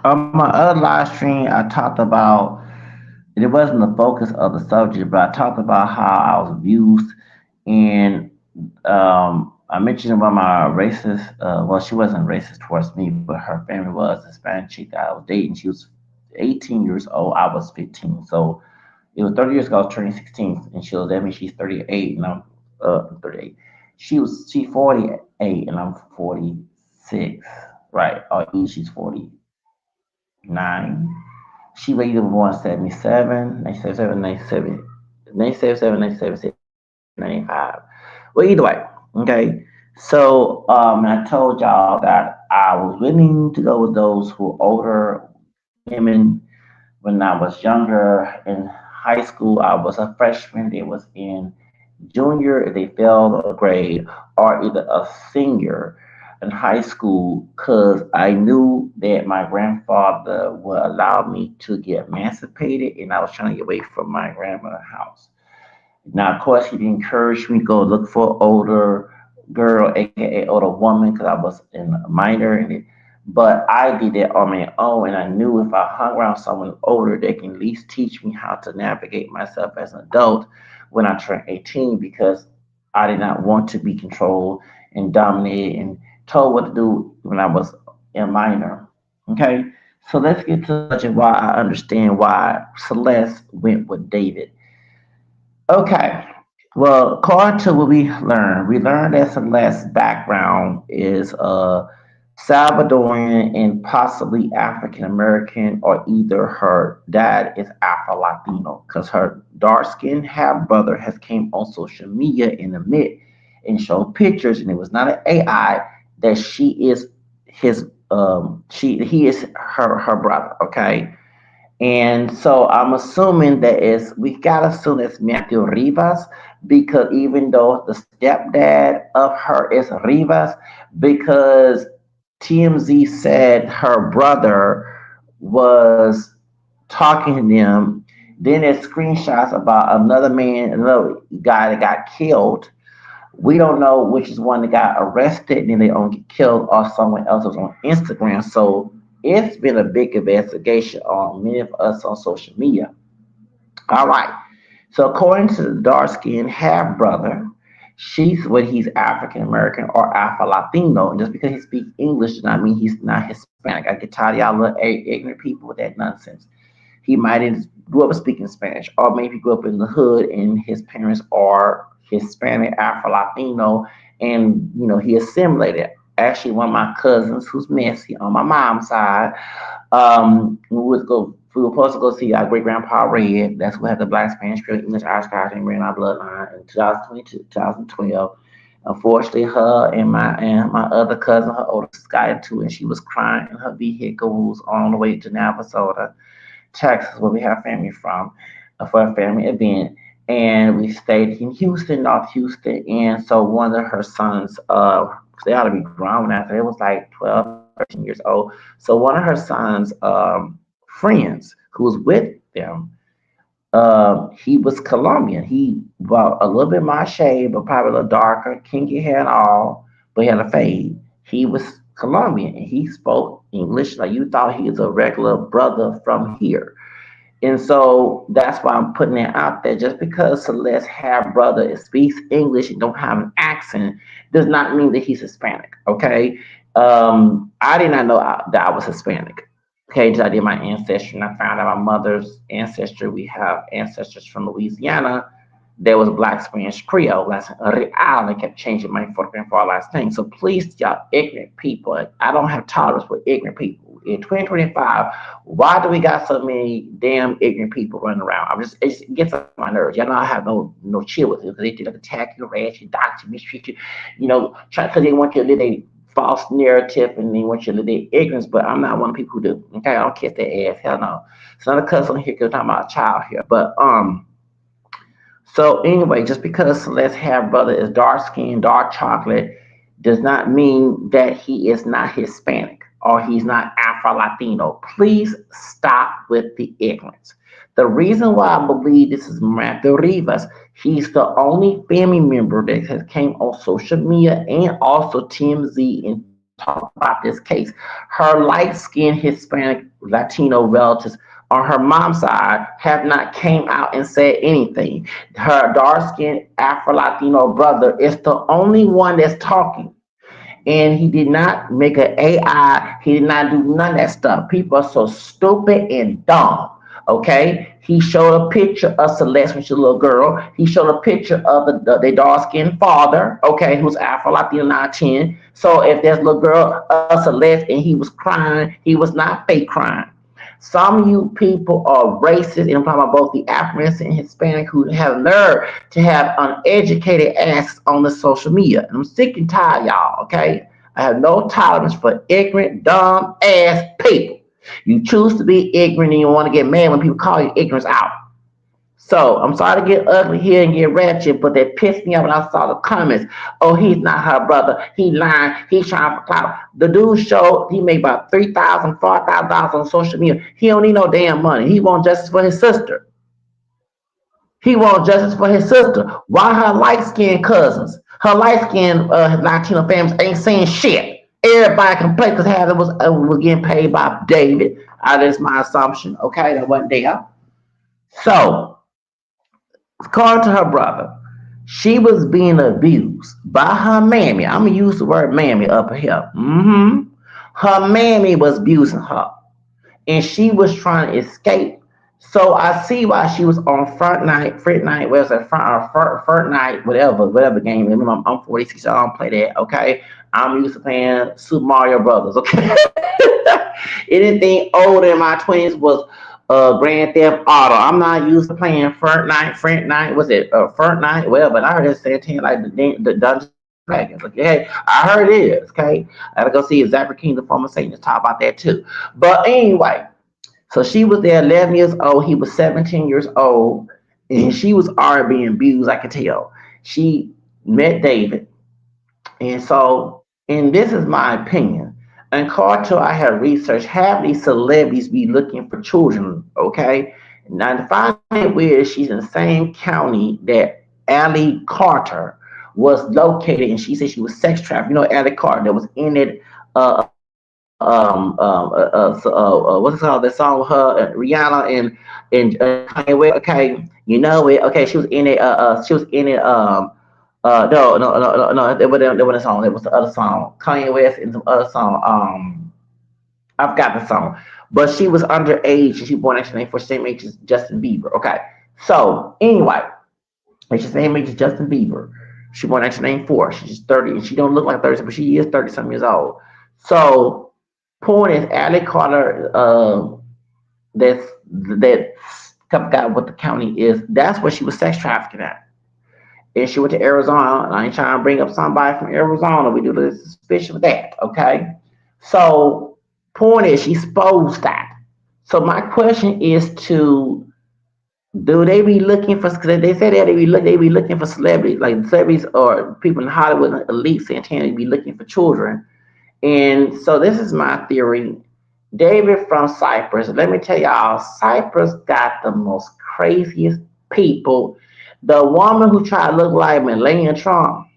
On my other live stream, I talked about it wasn't the focus of the subject, but I talked about how I was abused, and I mentioned about my racist. Well, she wasn't racist towards me, but her family was. A Spanish chick that I was dating. She was 18 years old. I was 15. So it was 30 years ago. I was turning 16, and that means she's 38, and I'm 38. She's 48, and I'm 46. Right? Or she's 49. She rated 177, 97, 97, 97, 97, 95. Well, either way, okay. So, I told y'all that I was willing to go with those who were older women when I was younger. In high school, I was a freshman. They was in junior if they failed a grade, or either a senior in high school, because I knew that my grandfather would allow me to get emancipated, and I was trying to get away from my grandmother's house. Now, of course, he encouraged me to go look for an older girl, aka older woman, because I was a minor in it. But I did that on my own, and I knew if I hung around someone older, they can at least teach me how to navigate myself as an adult when I turned 18, because I did not want to be controlled and dominated and told what to do when I was a minor. Okay, so let's get to the subject why I understand why Celeste went with David. Okay. Well, according to what we learned that Celeste's background is Salvadorian and possibly African American, or either her dad is Afro Latino, because her dark skinned half brother has came on social media and admit and showed pictures, and it was not an AI that she is his he is her brother. Okay, and so I'm assuming that is we gotta assume it's Matthew Rivas, because even though the stepdad of her is Rivas, because TMZ said her brother was talking to them. Then there's screenshots about another man, another guy that got killed. We don't know which is one that got arrested and then they only get killed, or someone else was on Instagram. So it's been a big investigation on many of us on social media. All right. So according to the dark skinned half brother, she's what he's African American or Afro Latino. And just because he speaks English does not mean he's not Hispanic. I get tired of y'all little ignorant people with that nonsense. He might have grew up speaking Spanish, or maybe grew up in the hood and his parents are Hispanic, Afro Latino, and he assimilated. Actually, one of my cousins, who's messy on my mom's side, we were supposed to go see our great grandpa Red. That's who had the black Spanish Creole English Irish Scottish and in our bloodline in 2022, 2012. Unfortunately, her and my other cousin, her older sister, got into it, and she was crying in her vehicle on the way to Navasota, Texas, where we have family from, for a family event. And we stayed in Houston, North Houston. And so one of her sons, they ought to be grown now. So it was like 12, 13 years old. So one of her sons' friends who was with them, he was Colombian. He about a little bit my shade, but probably a little darker, kinky hair and all, but he had a fade. He was Colombian and he spoke English like you thought he was a regular brother from here. And so that's why I'm putting it out there. Just because Celeste half brother speaks English and don't have an accent does not mean that he's Hispanic. Okay, I did not know that I was Hispanic. Okay, until I did my ancestry and I found out my mother's ancestry. We have ancestors from Louisiana. There was Black Spanish Creole. That's Real. I kept changing my fourth grandfather last name. So please, y'all ignorant people, I don't have tolerance for ignorant people. In 2025, why do we got so many damn ignorant people running around? It gets on my nerves. Y'all know I have no chill with it because they did like attack you, harass you, dox you, mistreat you, try because they want you to live a false narrative and they want you to live their ignorance. But I'm not one of the people who do. Okay, I don't kiss their ass. Hell no. It's not a cuss on here because I'm talking about a child here. But so anyway, just because Celeste half brother is dark skinned, dark chocolate, does not mean that he is not Hispanic or he's not Afro Latino. Please stop with the ignorance. The reason why I believe this is Matthew Rivas, he's the only family member that has came on social media and also TMZ and talk about this case. Her light-skinned Hispanic Latino relatives on her mom's side have not came out and said anything. Her dark-skinned Afro-Latino brother is the only one that's talking, and he did not make an AI. He did not do none of that stuff. People are so stupid and dumb. Okay, he showed a picture of Celeste when she was a little girl. He showed a picture of the dark skinned father. Okay, who's Afro Latino 910. So if there's a little girl, Celeste, and he was crying, he was not fake crying. Some of you people are racist, and I'm talking about both the Africans and Hispanic who have learned to have uneducated asses on the social media. And I'm sick and tired, y'all, okay? I have no tolerance for ignorant, dumb ass people. You choose to be ignorant and you want to get mad when people call you ignorance out. So I'm sorry to get ugly here and get ratchet, but that pissed me off when I saw the comments. Oh, he's not her brother. He lying. He's trying for clout. The dude showed he made about $3,000, $4,000 on social media. He don't need no damn money. He wants justice for his sister. He wants justice for his sister. Why her light skinned cousins, her light skinned Latino families ain't saying shit. Everybody complained because half of it was getting paid by David. That's my assumption. Okay, that wasn't there. So according to her brother, she was being abused by her mammy. I'm gonna use the word mammy up here. Her mammy was abusing her, and she was trying to escape. So I see why she was on front night, where's that front night, whatever game. Remember, I'm 46, so I don't play that. Okay, I'm used to playing Super Mario Brothers. Okay, anything older in my 20s was Grand Theft Auto. I'm not used to playing front night. Was it front night? Well, but I heard it say like the Dungeons and Dragons. Okay, I heard it is. Okay, I gotta go see Zachary King, the former Satanist, talk about that too. But anyway, so she was there 11 years old. He was 17 years old, and she was already being abused. I could tell. She met David, and so, and this is my opinion. And Carter, I have researched, have these celebrities be looking for children, okay? Now, to find it weird, she's in the same county that Allie Carter was located, and she said she was sex trafficked. You know, Allie Carter that was in it, what's it called? That song with her, Rihanna and Kanye West. Okay, you know it. Okay, she was in it. She was in it. No. It wasn't a song. It was the other song. Kanye West and some other song. I forgot the song, but she was underage and she born actually for same age as Justin Bieber. Okay, so anyway, it's the same age as Justin Bieber. She born actually named 4. She's 30 and she don't look like 30, but she is 30 some years old. So point is, Allie Carter, that forgot what the county is. That's where she was sex trafficking at. And she went to Arizona. And I ain't trying to bring up somebody from Arizona. We do the suspicion of that. Okay. So point is, she exposed that. So my question is to, do they be looking for? Because they say that they be looking for celebrities, like celebrities or people in Hollywood, elite Santana, be looking for children. And so this is my theory. David from Cyprus. Let me tell y'all, Cyprus got the most craziest people. The woman who tried to look like Melania Trump,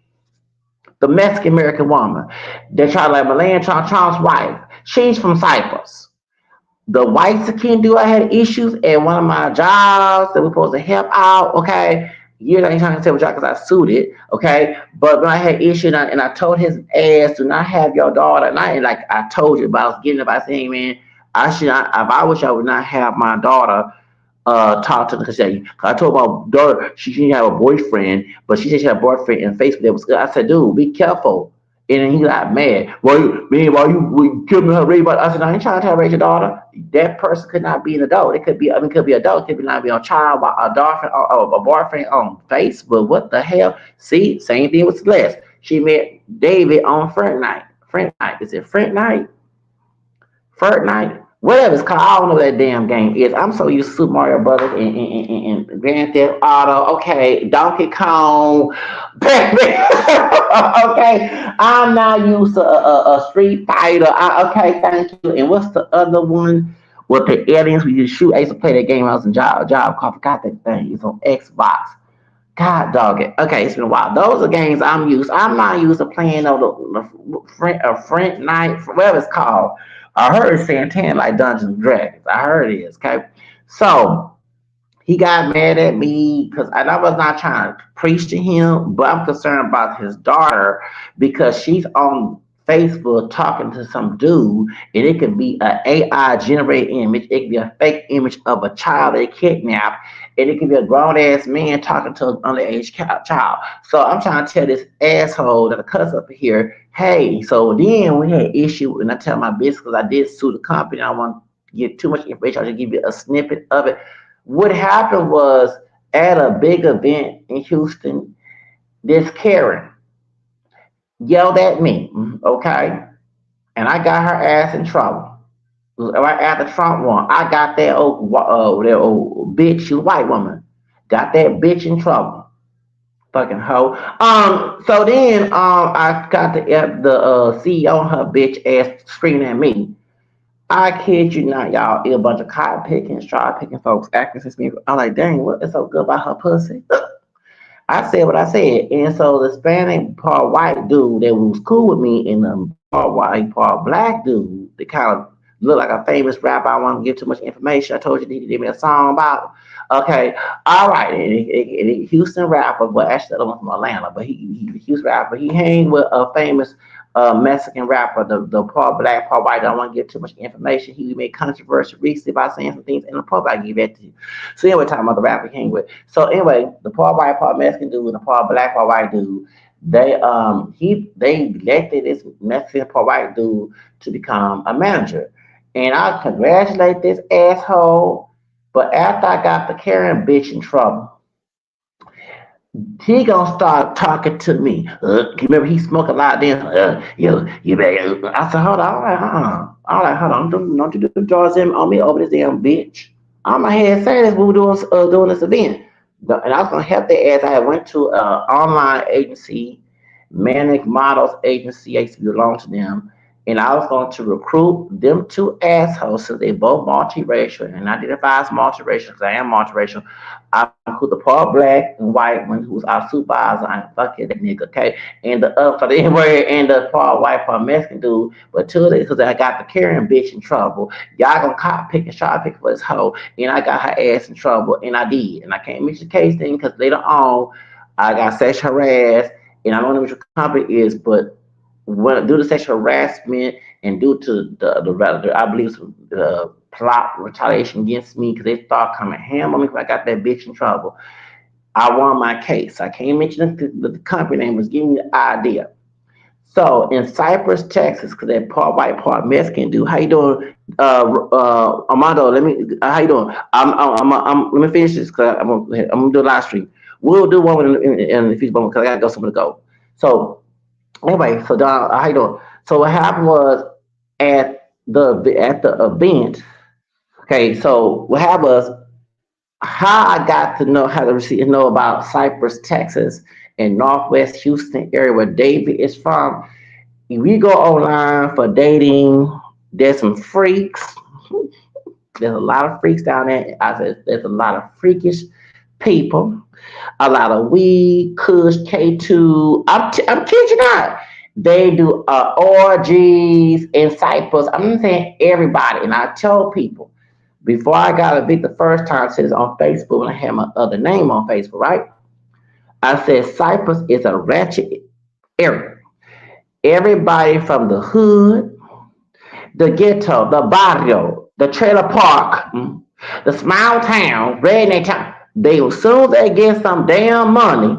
the Mexican American woman, they tried to like Melania Trump, Trump's wife. She's from Cyprus. The white skin dude I had issues at one of my jobs that we're supposed to help out. Okay, you ain't trying to tell what y'all because I sued it. Okay, but when I had issues and I told his ass do not have your daughter, and I ain't like I told you, but I was getting about saying, man, I should not. If I wish I would not have my daughter talk to the because I told my daughter she didn't have a boyfriend, but she said she had a boyfriend in Facebook that was good. I said, dude, be careful. And then he got mad. Why you killing her rape? I said, I ain't trying to raise your daughter. That person could not be an adult. It could be, I mean, could be adult. It could be not be a child, a daughter, or a boyfriend on Facebook. What the hell? See, same thing with Celeste. She met David on Friend Night. Friend Night. Is it Friend Night? Fortnite, whatever it's called. I don't know what that damn game is. I'm so used to Super Mario Brothers and Grand Theft Auto. Okay, Donkey Kong, Pac-Man. Okay, I'm not used to a Street Fighter. Okay, thank you. And what's the other one with the aliens? We just shoot. I used to play that game when I was in job. I forgot that thing. It's on Xbox. God dog it. Okay, it's been a while. Those are games I'm used. I'm not used to playing a French night, whatever it's called. I heard it's Santana like Dungeons and Dragons. I heard it is. Okay, so he got mad at me because I was not trying to preach to him, but I'm concerned about his daughter because she's on Facebook talking to some dude, and it could be an AI generated image, it could be a fake image of a child they kidnapped, and it could be a grown ass man talking to an underage child. So I'm trying to tell this asshole that a cuss up here, hey. So then we had issue, and I tell my business because I did sue the company. I want to get too much information. I just give you a snippet of it. What happened was at a big event in Houston, this Karen yelled at me, okay, and I got her ass in trouble. Right after Trump won, I got that old bitch, she was a white woman, got that bitch in trouble, fucking hoe. So then I got the CEO and her bitch ass screaming at me. I kid you not, y'all. A bunch of cotton picking, straw picking folks acting as me. I'm like, dang, what is so good about her pussy? I said what I said. And so the Hispanic part white dude that was cool with me and the part white, part black dude that kind of looked like a famous rapper. I won't give too much information. I told you he did me a song about. Okay, all right. And Houston rapper, but actually the other one from Atlanta, but he Houston rapper. He hang with a famous Mexican rapper, the part black, part white. I don't want to give too much information. He made controversy recently by saying some things in the pub. I give that to you. So anyway, talking about the rapper he hang with. So anyway, the part white, part Mexican dude, and the part black, part white dude, they elected this Mexican part white dude to become a manager. And I congratulate this asshole. But after I got the Karen bitch in trouble, he gonna start talking to me. Remember he smoked a lot then. You better. I said, hold on. All right, all right, hold on. Don't you do drugs on me over this damn bitch. I'm ahead saying this. We were doing this event, and I was gonna help their ass. I went to an online agency, Manic Models agency. I used to belong to them, and I was going to recruit them two assholes since they both multiracial, and I identify as multiracial because I am multiracial. I recruit the part black and white one who was our supervisor. I fucking that nigga, okay? And the other, so they were and the part white, part Mexican dude. But two of them, because I got the Karen bitch in trouble. Y'all gonna cop pick and shot pick for this hoe, and I got her ass in trouble, and I did. And I can't mention the case thing because later on, I got sexual harassed, and I don't know what your company is, but due to sexual harassment and due to the I believe the plot retaliation against me because they thought coming ham on me because I got that bitch in trouble. I won my case. I can't mention the company name was giving me the idea. So in Cypress, Texas, because that part white, part Mexican dude. How you doing, Armando? How you doing? Let me finish this because I'm gonna do a live stream. We'll do one in the future because I gotta go somewhere to go. So anyway, so Don, how you doing? So what happened was at the event. Okay, so what happened was how I got to know how to know about Cypress, Texas, and Northwest Houston area where David is from. If we go online for dating, there's some freaks. There's a lot of freaks down there. I said there's a lot of freakish people, a lot of weed, Kush, K2. I'm kidding you not. They do orgies in Cyprus. I'm not saying everybody. And I tell people before I got a big the first time, I said it's on Facebook when I had my other name on Facebook, right? I said Cyprus is a ratchet area. Everybody from the hood, the ghetto, the barrio, the trailer park, the small town, redneck town. They as soon as they get some damn money,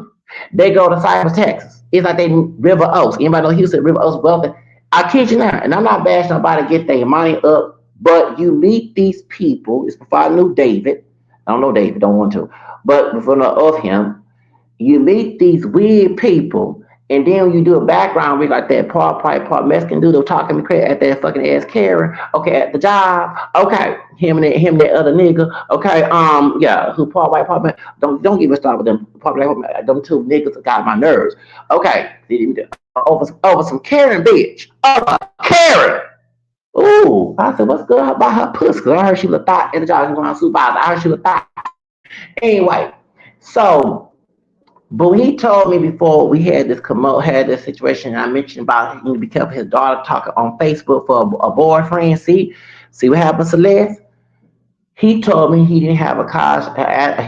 they go to Cypress, Texas. It's like they River Oaks. Anybody know Houston, River Oaks, wealthy? I kid you not, and I'm not bashing nobody to get their money up, but you meet these people. It's before I knew David. I don't know David, don't want to, but before I know of him, you meet these weird people, and then when you do a background read like that part white, part Mexican dude talking me crazy at that fucking ass Karen, okay, at the job, okay, him that other nigga, okay, yeah, who part white, part Mexican, don't get me started with them part black, them two niggas got my nerves, okay, over some Karen bitch, Karen. Ooh, I said, what's good about her pussy? Cause I heard she was thought at the job. She was on supervisor. I heard she was thought. Anyway, so But he told me before we had had this situation, I mentioned about he need to be careful his daughter talking on Facebook for a boyfriend. See what happened, Celeste? He told me he didn't have a college.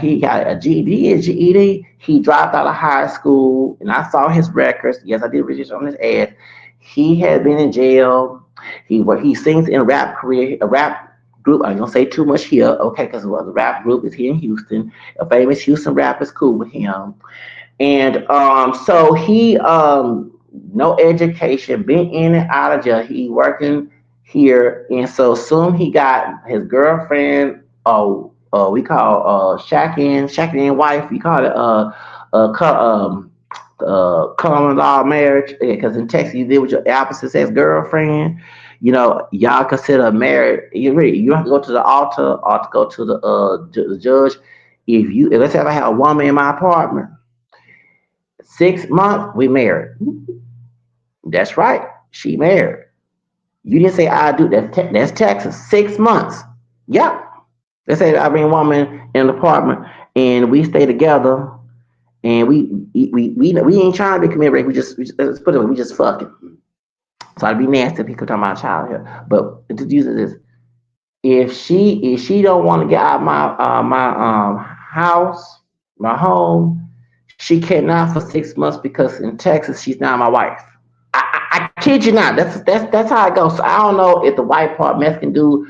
He got a GED. GED. He dropped out of high school, and I saw his records. Yes, I did research on his ass. He had been in jail. He sings in rap career, a rap group. I'm gonna say too much here, okay? Because the rap group is here in Houston. A famous Houston rapper is cool with him. And so he no education, been in and out of jail. He working here, and so soon he got his girlfriend. We call shacking in wife. We call it uh, co- um, common law marriage because in Texas you live with your opposite sex girlfriend. You know, y'all consider married. You have to go to the altar or to go to the judge. If let's say if I have a woman in my apartment. 6 months, we married. That's right. She married. You didn't say I do. That's Texas. 6 months. Yep. Let's say I bring a woman in an apartment and we stay together and we ain't trying to be committed. We just let's put it. We just fucking. So I'd be nasty if he could talk about a child here. But to use this, if she don't want to get out of my house, my home, she cannot for 6 months because in Texas she's not my wife. I kid you not. That's how it goes. So I don't know if the white part Mexican dude,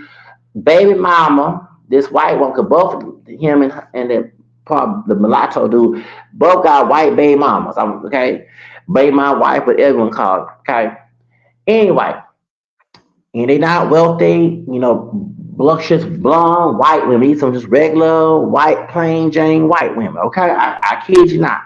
baby mama, this white one, cause both him and the part the mulatto dude, both got white baby mamas. Okay, baby my wife, but everyone called. Okay, anyway, and they not wealthy, luscious blonde white women. These some just regular white plain Jane white women. Okay, I kid you not.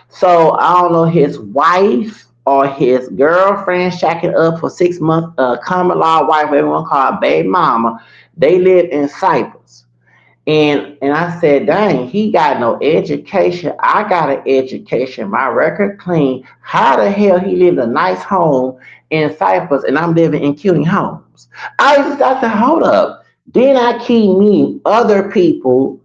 So I don't know his wife or his girlfriend shacking up for 6 months. Common law wife, everyone call her baby mama. They live in Cyprus. And I said, dang, he got no education. I got an education. My record clean. How the hell he lived a nice home in Cyprus and I'm living in Cuny Homes? I said, hold up. Then I keep meeting other people.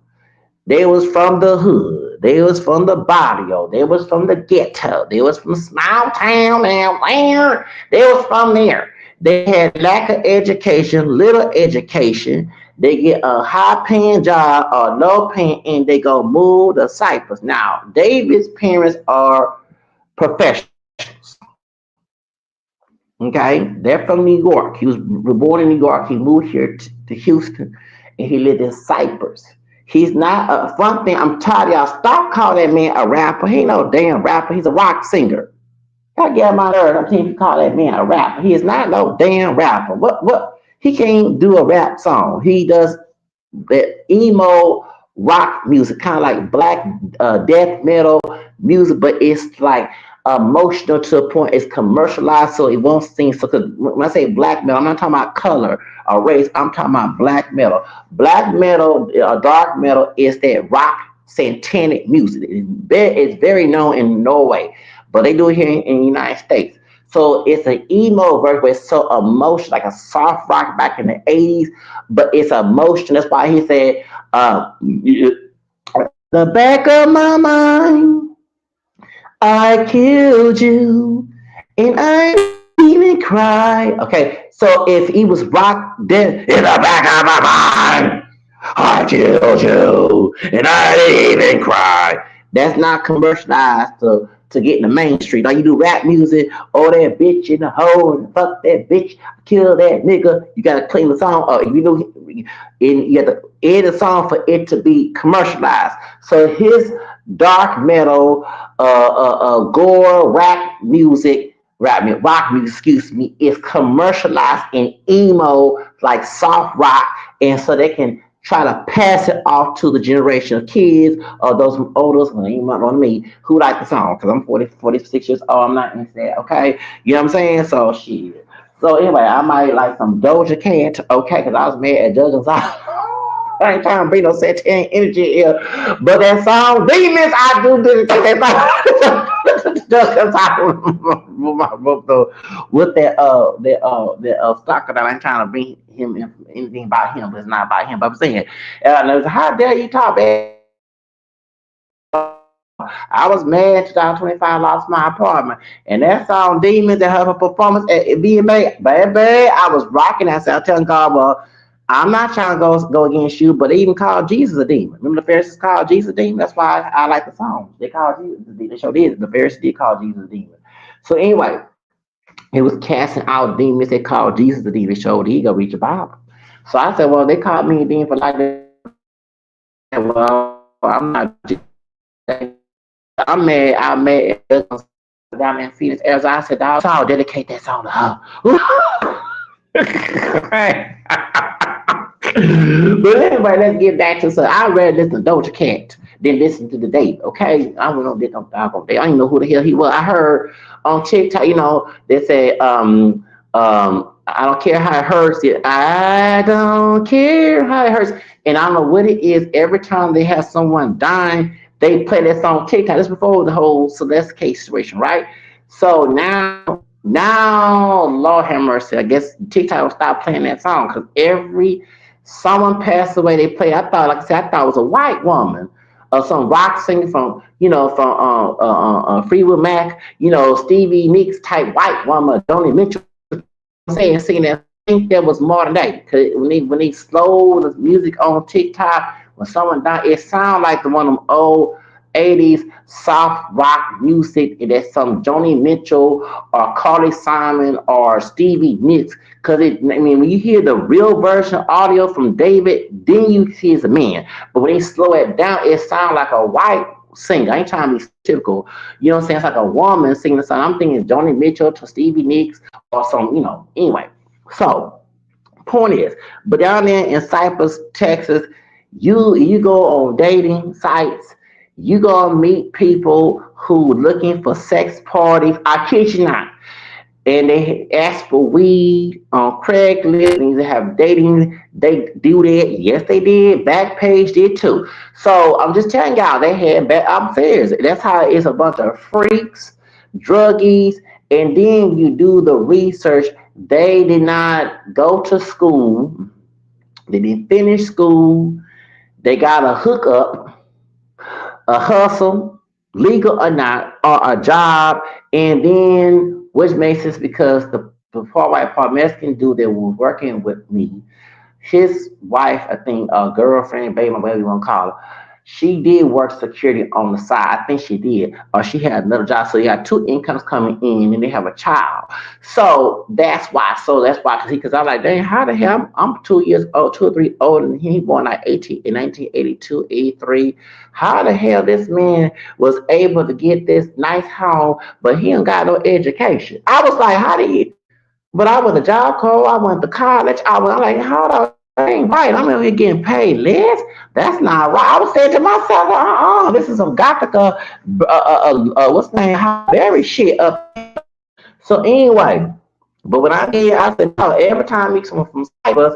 They was from the hood. They was from the barrio. They was from the ghetto. They was from small town and where. They was from there. They had lack of education, little education. They get a high paying job or low paying and they go move to Cyprus. Now, David's parents are professionals. Okay, they're from New York. He was born in New York. He moved here to Houston, and he lived in Cyprus. He's not a fun thing. I'm tired of y'all. Stop calling that man a rapper. He ain't no damn rapper. He's a rock singer. I get my nerve. I'm saying you call that man a rapper. He is not no damn rapper. What? He can't do a rap song. He does that emo rock music, kind of like black death metal music, but it's like emotional to a point. It's commercialized, so it won't sing. So, cause when I say black metal, I'm not talking about color or race. I'm talking about black metal. Black metal, dark metal is that rock satanic music. It's very known in Norway, but they do it here in the United States. So it's an emo version where it's so emotional, like a soft rock back in the 80s, but it's emotion. That's why he said, the back of my mind, I killed you, and I didn't even cry. Okay, so if he was rock dead in the back of my mind, I killed you, and I didn't even cry. That's not commercialized to get in the mainstream. Like you do rap music, oh that bitch in the hole, and fuck that bitch, kill that nigga. You gotta clean the song up. And you have to edit the song for it to be commercialized. So his dark metal, gore, rock music, excuse me, is commercialized in emo, like soft rock, and so they can try to pass it off to the generation of kids or those older, well, you might know me, who like the song, because I'm 46 years old, I'm not into that, okay? You know what I'm saying? So, shit. So, anyway, I might like some Doja Cat, okay, because I was mad at Judge's I ain't trying to bring no satanic energy here. But that song, Demons, I do that song. Just because I with that stalker that I ain't trying to bring him anything about him, but it's not about him. But I'm saying, how dare you talk bad I was mad in 2025, lost my apartment. And that song, Demons, that her performance at VMA, baby, I was rocking that. So I telling God, well, I'm not trying to go against you, but they even called Jesus a demon. Remember the Pharisees called Jesus a demon? That's why I like the song. They called Jesus a demon. They sure did. The Pharisees did call Jesus a demon. So anyway, it was casting out demons. They called Jesus a demon. They showed he go read the Bible. So I said, well, they called me a demon for like that. Well, I'm not. I'm mad. I'm mad. Down in Phoenix, Arizona. I said, dog, I'll dedicate that song to her. Right. But anyway, let's get back to so I read listen to Doja Cat, then listen to the date. Okay, I don't know this on day. I don't even know who the hell he was. I heard on TikTok, they say I don't care how it hurts it. I don't care how it hurts. And I don't know what it is. Every time they have someone dying, they play that song TikTok. That's before the whole Celeste case situation, right? So now, Lord have mercy. I guess TikTok will stop playing that song because every someone passed away, they play. I thought, like I said, I thought it was a white woman or some rock singer from, from Freewood Mac, Stevie Nicks type white woman, Joni Mitchell saying singing that. I think that was modern day because when they slow the music on TikTok, when someone died, it sounds like the one of them old 80s soft rock music, and that's some Joni Mitchell or Carly Simon or Stevie Nicks. Because when you hear the real version audio from David, then you see it's a man. But when they slow it down, it sounds like a white singer. I ain't trying to be typical. You know what I'm saying? It's like a woman singing the song. I'm thinking Joni Mitchell to Stevie Nicks or some, anyway. So, point is, but down there in Cypress, Texas, you go on dating sites, you gonna meet people who looking for sex parties. I kid you not. And they ask for weed on Craigslist. And they have dating. They do that. Yes, they did. Backpage did too. So I'm just telling y'all, they had bad. I'm serious. That's how it's a bunch of freaks, druggies, and then you do the research. They did not go to school. They didn't finish school. They got a hookup, a hustle, legal or not, or a job, and then which makes sense because the part white part Mexican dude that was working with me, his wife, I think, girlfriend, baby, whatever you want to call her, she did work security on the side. I think she did, or she had another job. So you got two incomes coming in, and they have a child. So that's why. Because I'm like, dang, how the hell? I'm 2 years old, 2 or 3 older than him. He born like 18 in 1982, 83. How the hell this man was able to get this nice home, but he ain't got no education? I was like, how did he? But I was a job corps. I went to college. I'm like, how the ain't right? I'm over here getting paid less. That's not right. I was saying to myself, this is some Gothica, what's the name, very shit up. So anyway, but when I did, I said, no, every time I meet someone from Cyprus,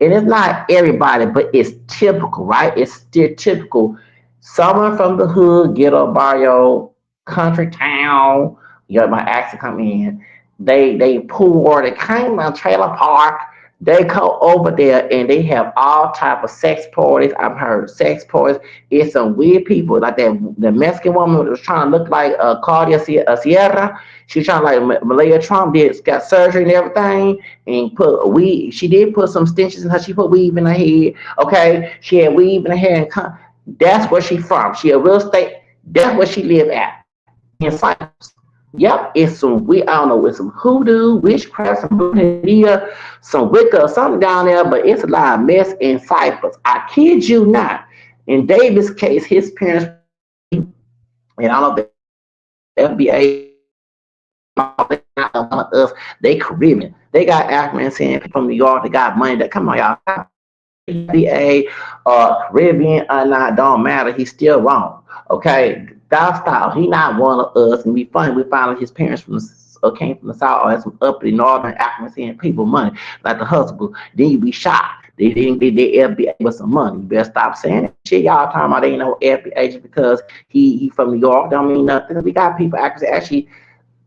and it's not everybody, but it's typical, right? It's still typical. Someone from the hood, ghetto, barrio, country town, my accent come in. They poor, they came on trailer park. They go over there and they have all type of sex parties. I've heard sex parties. It's some weird people like that. The Mexican woman was trying to look like Claudia Sierra. She trying to like Melania Trump did, got surgery and everything, and put weave. She did put some stitches in her. She put weave in her head. Okay, she had weave in her hair. That's where she from. She a real estate. That's where she live at in Cyprus. Yep, it's some I don't know, it's some hoodoo, witchcraft, some brujeria, some Wicca, or something down there, but it's a lot of mess in Cyprus. I kid you not. In David's case, his parents, and I don't know if the FBA, us, they Caribbean. They got Africans saying from New York, they got money. That come on, y'all. FBA Caribbean or not, don't matter. He's still wrong. Okay, Thou style. He not one of us, and we funny. We found out his parents came from the south or had some uppity northern African people money, like the husband. Then you be shocked. They didn't get their FBA with some money. You better stop saying that shit. Y'all talking about they ain't no FBA just because he from New York don't mean nothing. We got people actually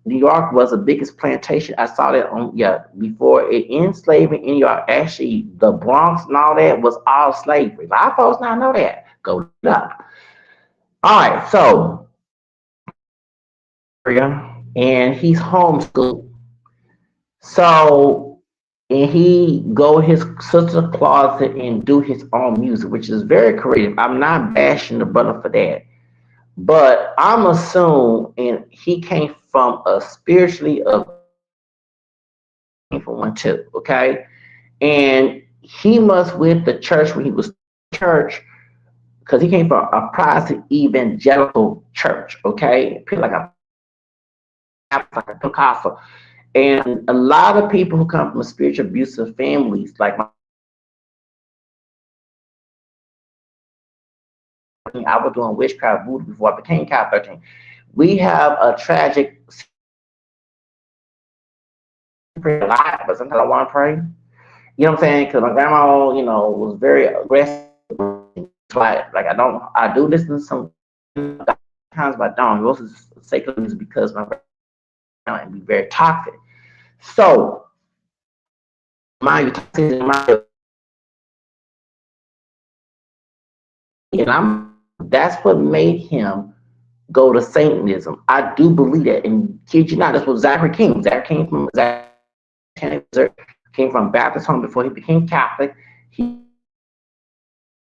New York was the biggest plantation. I saw that on before it in slavery in New York. Actually, the Bronx and all that was all slavery. A lot of folks not know that. Go look it up. All right, so area, and he's homeschooled. So, and he go in his sister's closet and do his own music, which is very creative. I'm not bashing the brother for that, but I'm assuming, and he came from a spiritually a from one too, okay? And he must went to church when he was church because he came from a Protestant evangelical church, okay? Like a Pentecostal. And a lot of people who come from spiritual abusive families, like I was doing witchcraft voodoo before I became Cat 13. We have a tragic life, but sometimes I want to pray. You know what I'm saying? Because my grandma, was very aggressive. Like I do listen to some times, but I don't. Most of the sacred is because my grandma can be very toxic. So, mind you, toxic in my and that's what made him go to Satanism. I do believe that. And kid you not, that's what Zachary King. Zachary came from Baptist home before he became Catholic. Then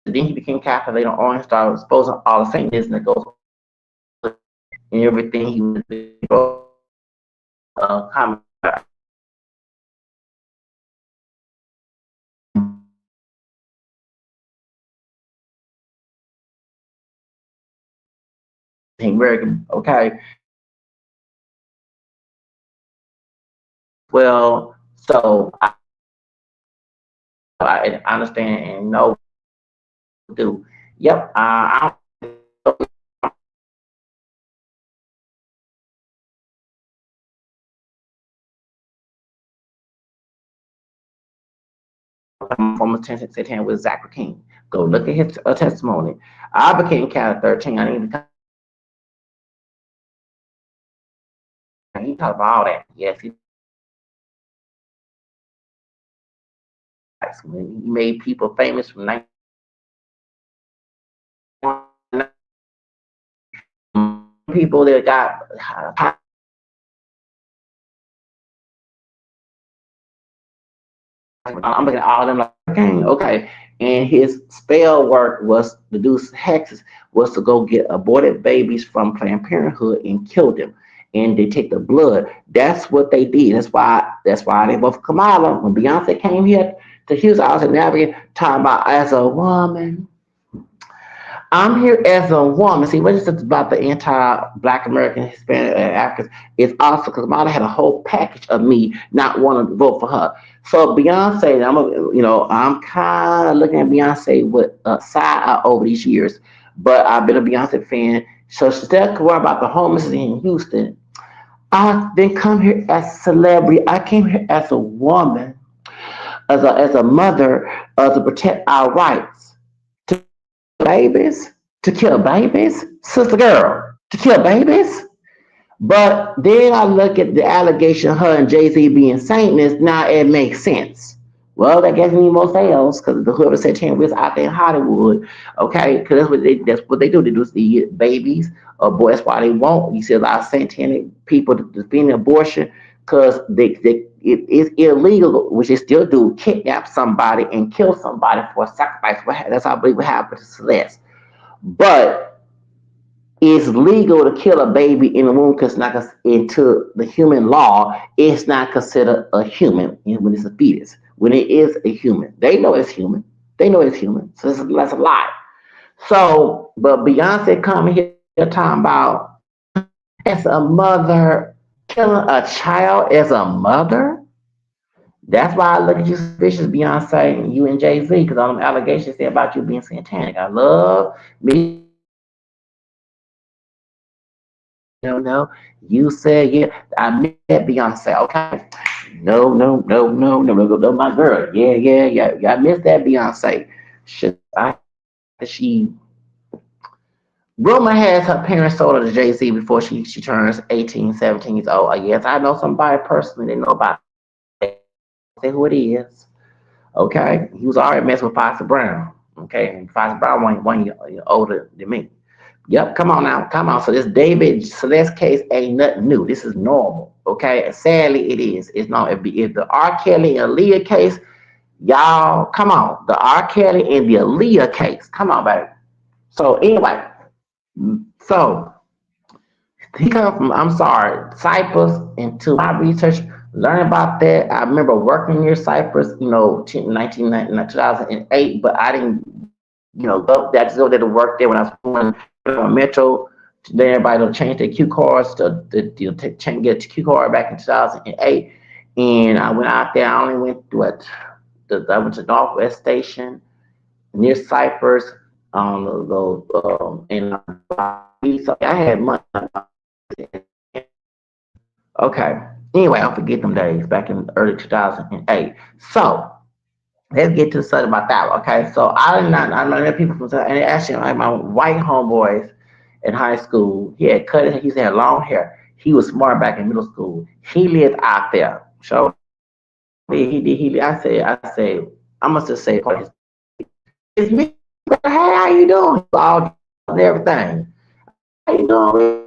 he became Catholic later on and started exposing all the Satanism that goes and everything. He was common American. Okay, well, so I understand and know do. Yep, I from a Satan with Zachary King. Go look at his testimony. I became Catholic 13. I need to he talked about all that. Yes, when he made people famous from 19 people that got I'm looking at all of them like, okay. And his spell work was to do hexes, was to go get aborted babies from Planned Parenthood and kill them. And they take the blood. That's what they did. That's why they both Kamala. When Beyonce came here to Houston, I was in Navigate talking about as a woman. I'm here as a woman. See, what is it about the anti-Black American, Hispanic, and Africans? It's also because Kamala had a whole package of me not wanting to vote for her. So Beyonce, I'm kind of looking at Beyonce with a side eye over these years, but I've been a Beyonce fan. So instead of worry about the homeless in Houston, I didn't come here as a celebrity. I came here as a woman, as a mother, to protect our rights. Babies, to kill babies, sister girl, to kill babies. But then I look at the allegation of her and Jay Z being Satanists. Now it makes sense. Well, that gives me more sales because the whoever said Chan was out there in Hollywood, okay, because that's what they do. They do see babies or boys. That's why they won't. You see a lot of satanic people that's being abortion because it's illegal, which they still do, kidnap somebody and kill somebody for a sacrifice. That's I believe what happened to Celeste. But it's legal to kill a baby in the womb because not into the human law, it's not considered a human when it's a fetus. When it is a human, they know it's human. They know it's human. So that's a lie. So, but Beyonce coming here talking about as a mother killing a child as a mother. That's why I look at you suspicious, Beyonce, and you and Jay Z, because all them allegations say about you being satanic. I love me. No. You said, yeah, I met Beyonce. Okay. No, my girl. Yeah. I miss that Beyonce. She rumor has her parents sold her to Jay Z before she turns 18, 17 years old. Yes, I know somebody personally that know about it. Say who it is. Okay. He was already messing with Foster Brown. Okay. And Foster Brown one year older than me. Yep, come on now, come on. So this David Celeste case ain't nothing new. This is normal, okay? Sadly, it is. It's not. If the R. Kelly and Aaliyah case, y'all, come on. The R. Kelly and the Aaliyah case, come on, baby. So anyway, so he come from, I'm sorry, Cyprus. Into my research, learn about that. I remember working near Cyprus, 2008, but I didn't, go that just go there to work there when I was doing Metro. Then everybody will change their Q cards get a Q card back in 2008. And I went out there. I only went to I went to Northwest Station near Cyprus. And so I had money. Okay. Anyway, I forget them days back in early 2008. So let's get to the study about that. Okay. So I know people from, and actually like my white homeboys in high school. He had cut his, he had long hair. He was smart back in middle school. He lived out there. So I said, I must just say, it's me. Hey, how you doing? All and everything. How you doing?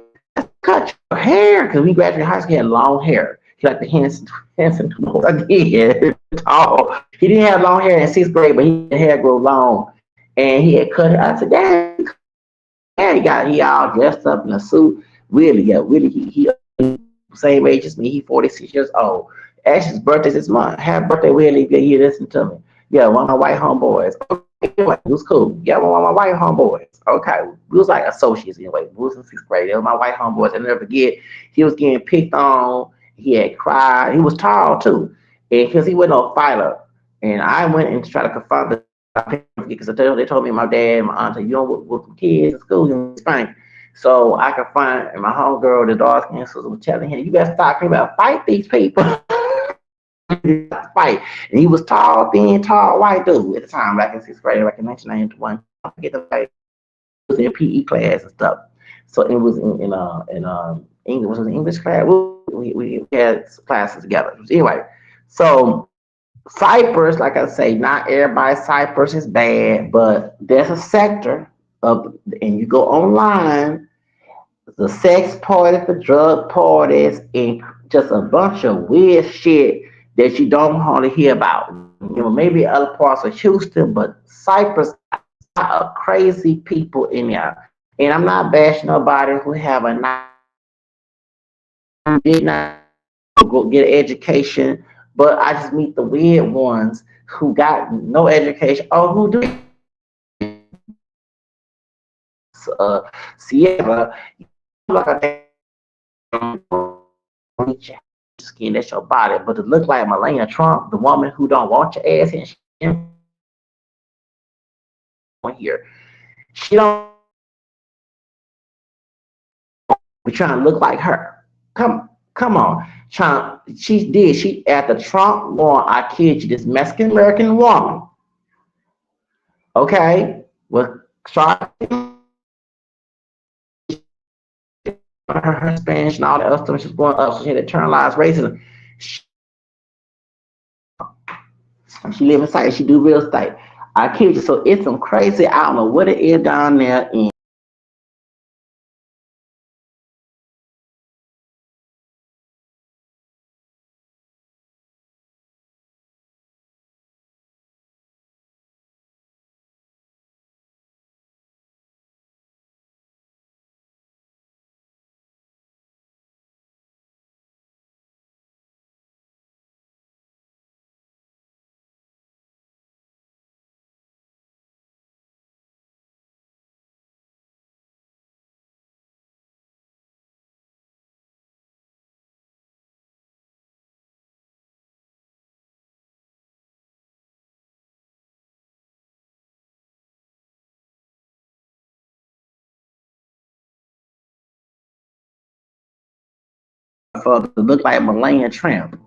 Cut your hair, because we graduated high school. He had long hair. He like the Hanson again, tall. He didn't have long hair in sixth grade, but he had hair grow long, and he had cut it. I said, "Damn, he all dressed up in a suit. Really, yeah, really. He same age as me. He 46 years old. Actually, his birthday's this month. Happy birthday, Willie! If you listen to me, yeah, one of my white homeboys. Anyway, it was cool. Yeah, one of my white homeboys. Okay, we was like associates anyway. We was in sixth grade. They were my white homeboys. I never forget. He was getting picked on. He had cried. He was tall too, and because he wasn't no fighter. And I went and tried to confront the because they told me my dad and my aunt said, you don't whoop kids in school, you spank. So I could find, and my homegirl, the dark skin sister, was telling him, you better stop. You better fight these people. Fight. And he was tall, thin, tall, white dude at the time, back in sixth grade, back in 1991. I forget the fight. It was in PE class and stuff. So it was in English. Was it English class? We had classes together. Anyway, so Cyprus, like I say, not everybody Cyprus is bad, but there's a sector of, and you go online, the sex parties, the drug parties, and just a bunch of weird shit that you don't hardly hear about. Maybe other parts of Houston, but Cyprus are crazy people in there. And I'm not bashing nobody who have a did not go get an education, but I just meet the weird ones who got no education or who do. Sierra, like skin, that's your body, but to look like Melania Trump, the woman who don't want your ass and she here, she don't be trying to look like her. Come on. She after Trump won, I kid you, this Mexican American woman, okay, was trying her Spanish and all that other stuff. She's going up, so she had internalized racism. She live inside, she do real estate. I kid you, so it's some crazy, I don't know what it is down there in for to look like Melania Trump.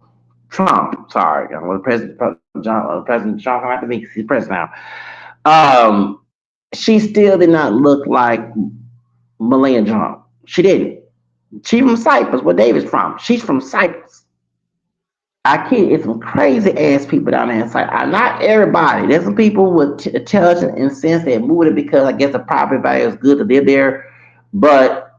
Trump, sorry, President Trump. I have to be he's president now. She still did not look like Melania Trump. She didn't. She from Cyprus, where David's from. She's from Cyprus. I kid, it's some crazy ass people down there in Cyprus. Not everybody. There's some people with intelligence and sense that moved it because I guess the property value is good to live there. But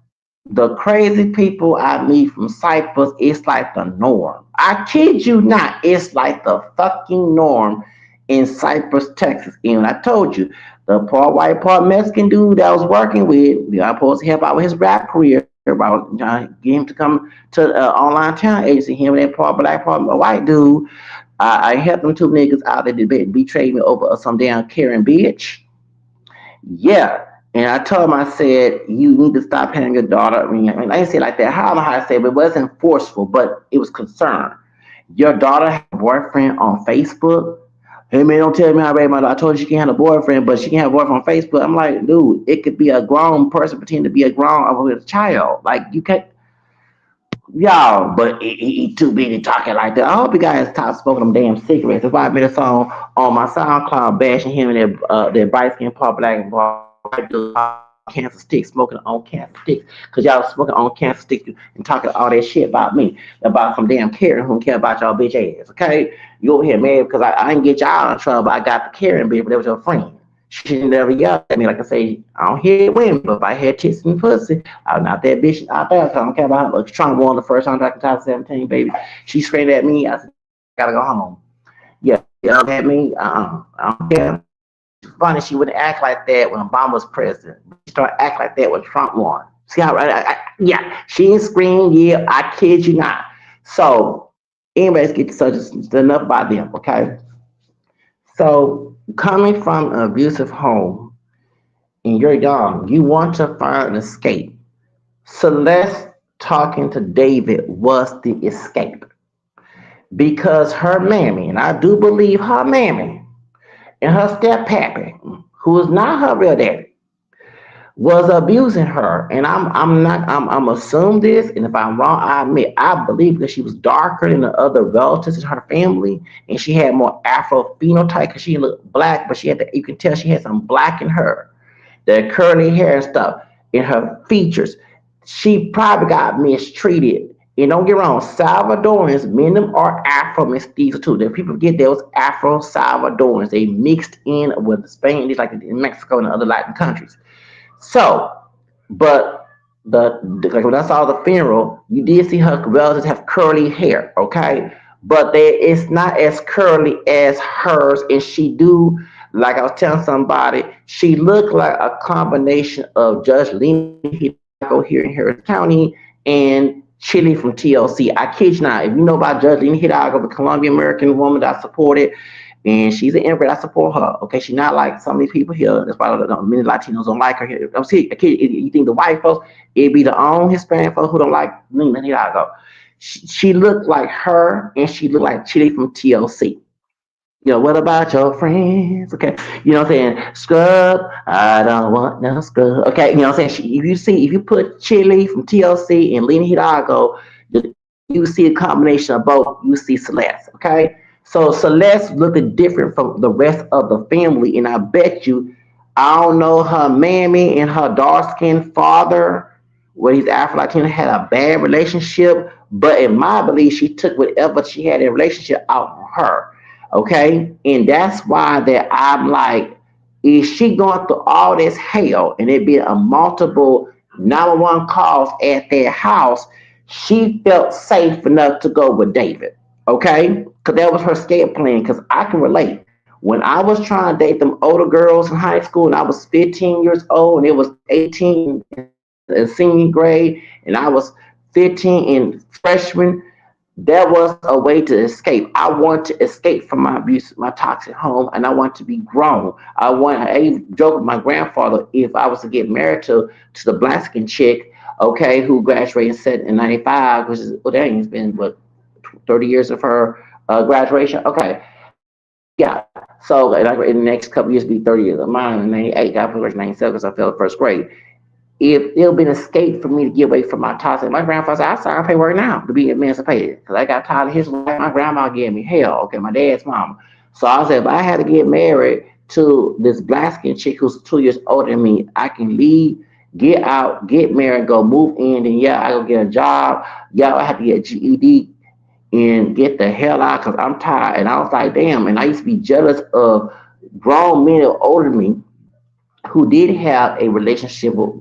the crazy people I meet from Cyprus, it's like the norm. I kid you not, it's like the fucking norm in Cyprus, Texas. And I told you, the part white, part Mexican dude that I was working with, I was supposed to help out with his rap career. I was trying to get him to come to the online talent agency. Him and that part black, part white dude. I helped them two niggas out that betrayed me over some damn Karen bitch. Yeah. And I told him, I said, you need to stop having your daughter. I didn't say it like that. How I don't know how to say it, but it wasn't forceful, but it was concern. Your daughter has a boyfriend on Facebook. Hey man, don't tell me I read my daughter. I told you she can't have a boyfriend, but she can have a boyfriend on Facebook. I'm like, dude, it could be a grown person pretending to be a grown with a child. Like you can't, y'all, but he too busy talking like that. I hope you guys stop smoking them damn cigarettes. That's why I made a song on my SoundCloud bashing him and their bright skin, part black and part white dude, cancer sticks, smoking on cancer sticks. Cause y'all smoking on cancer sticks and talking all that shit about me, about some damn Karen who don't care about y'all bitch ass. Okay, you over here mad because I didn't get y'all in trouble. I got the Karen bitch, but that was your friend. She never yelled at me. Like I say, I don't hit women, but if I had tits and pussy, I'm not that bitch out there. So I don't care about her. She's trying to warn the first time I can top 17, baby. She screamed at me. I said, gotta go home. Yeah, yelled at me. I don't care. It's funny, she wouldn't act like that when Obama was president. She started acting like that when Trump won. See how, yeah, she didn't scream. Yeah, I kid you not. So, anyways, get so just enough about them, okay? So, coming from an abusive home, and you're young, you want to find an escape. Celeste talking to David was the escape because her mammy, and I do believe her mammy and her step pappy, who is not her real daddy, was abusing her. And I'm assuming this, and if I'm wrong, I admit I believe because she was darker than the other relatives in her family, and she had more Afro phenotype because she looked black, but she had you can tell she had some black in her, the curly hair and stuff in her features. She probably got mistreated. And don't get wrong, Salvadorans, many of them are Afro mestizos too. That people forget there was Afro Salvadorans. They mixed in with Spanish, like in Mexico and other Latin countries. So, but like when I saw the funeral, you did see her relatives have curly hair, okay? But it's not as curly as hers, and she do, like I was telling somebody, she looked like a combination of Judge Lena Hidalgo here in Harris County and Chili from TLC. I kid you not. If you know about Judge Lena Hidalgo, the Colombian American woman that I supported, and she's an immigrant. I support her. Okay, she's not like some of these people here. That's why many Latinos don't like her here. I'm see, you think the white folks, it'd be the own Hispanic folks who don't like Lena Hidalgo. She looked like her, and she looked like Chili from TLC. What about your friends? Okay, you know what I'm saying? Scrub, I don't want no scrub. Okay, you know what I'm saying? If you put Chili from TLC and Lena Hidalgo, you see a combination of both. You see Celeste. Okay, so Celeste looked different from the rest of the family, and I bet you, I don't know her mammy and her dark skinned father, where he's Afro Latino, had a bad relationship. But in my belief, she took whatever she had in a relationship out on her. Okay, and that's why that I'm like, is she going through all this hell and it being a multiple 911 calls at their house? She felt safe enough to go with David. Okay, because that was her escape plan. Because I can relate. When I was trying to date them older girls in high school, and I was 15 years old, and it was 18 in senior grade, and I was 15 in freshman, that was a way to escape. I want to escape from my abuse, my toxic home, and I want to be grown. I even joked with my grandfather, if I was to get married to the black skin chick, okay, who graduated in '95, which is, well, that has been what 30 years of her graduation. Okay, yeah. So in the next couple of years, be 30 years of mine. In '98, I graduated in '97 because I failed first grade. If it'll be an escape for me to get away from my toxic. My grandfather said, I started pay work now to be emancipated because I got tired of his life. My grandma gave me hell, okay, my dad's mama. So I said, if I had to get married to this black skin chick who's 2 years older than me, I can leave, get out, get married, go move in, and yeah, I go get a job. Yeah, I have to get a GED and get the hell out because I'm tired. And I was like, damn. And I used to be jealous of grown men older than me who did have a relationship with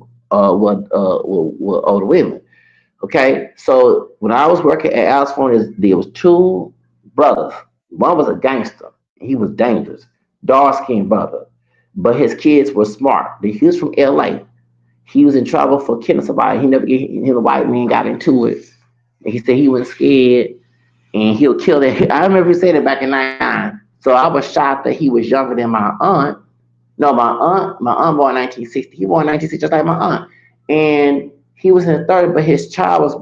with older women. Okay, so when I was working at Alice Phone, there was two brothers. One was a gangster. He was dangerous, dark skinned brother, but his kids were smart. He was from LA. He was in trouble for killing somebody. He never get him, a white man got into it. And he said he was scared and he'll kill that. I remember he said it back in '99. So I was shocked that he was younger than my aunt. No, my aunt born 1960. He born 1960, just like my aunt. And he was in the 30s, but his child was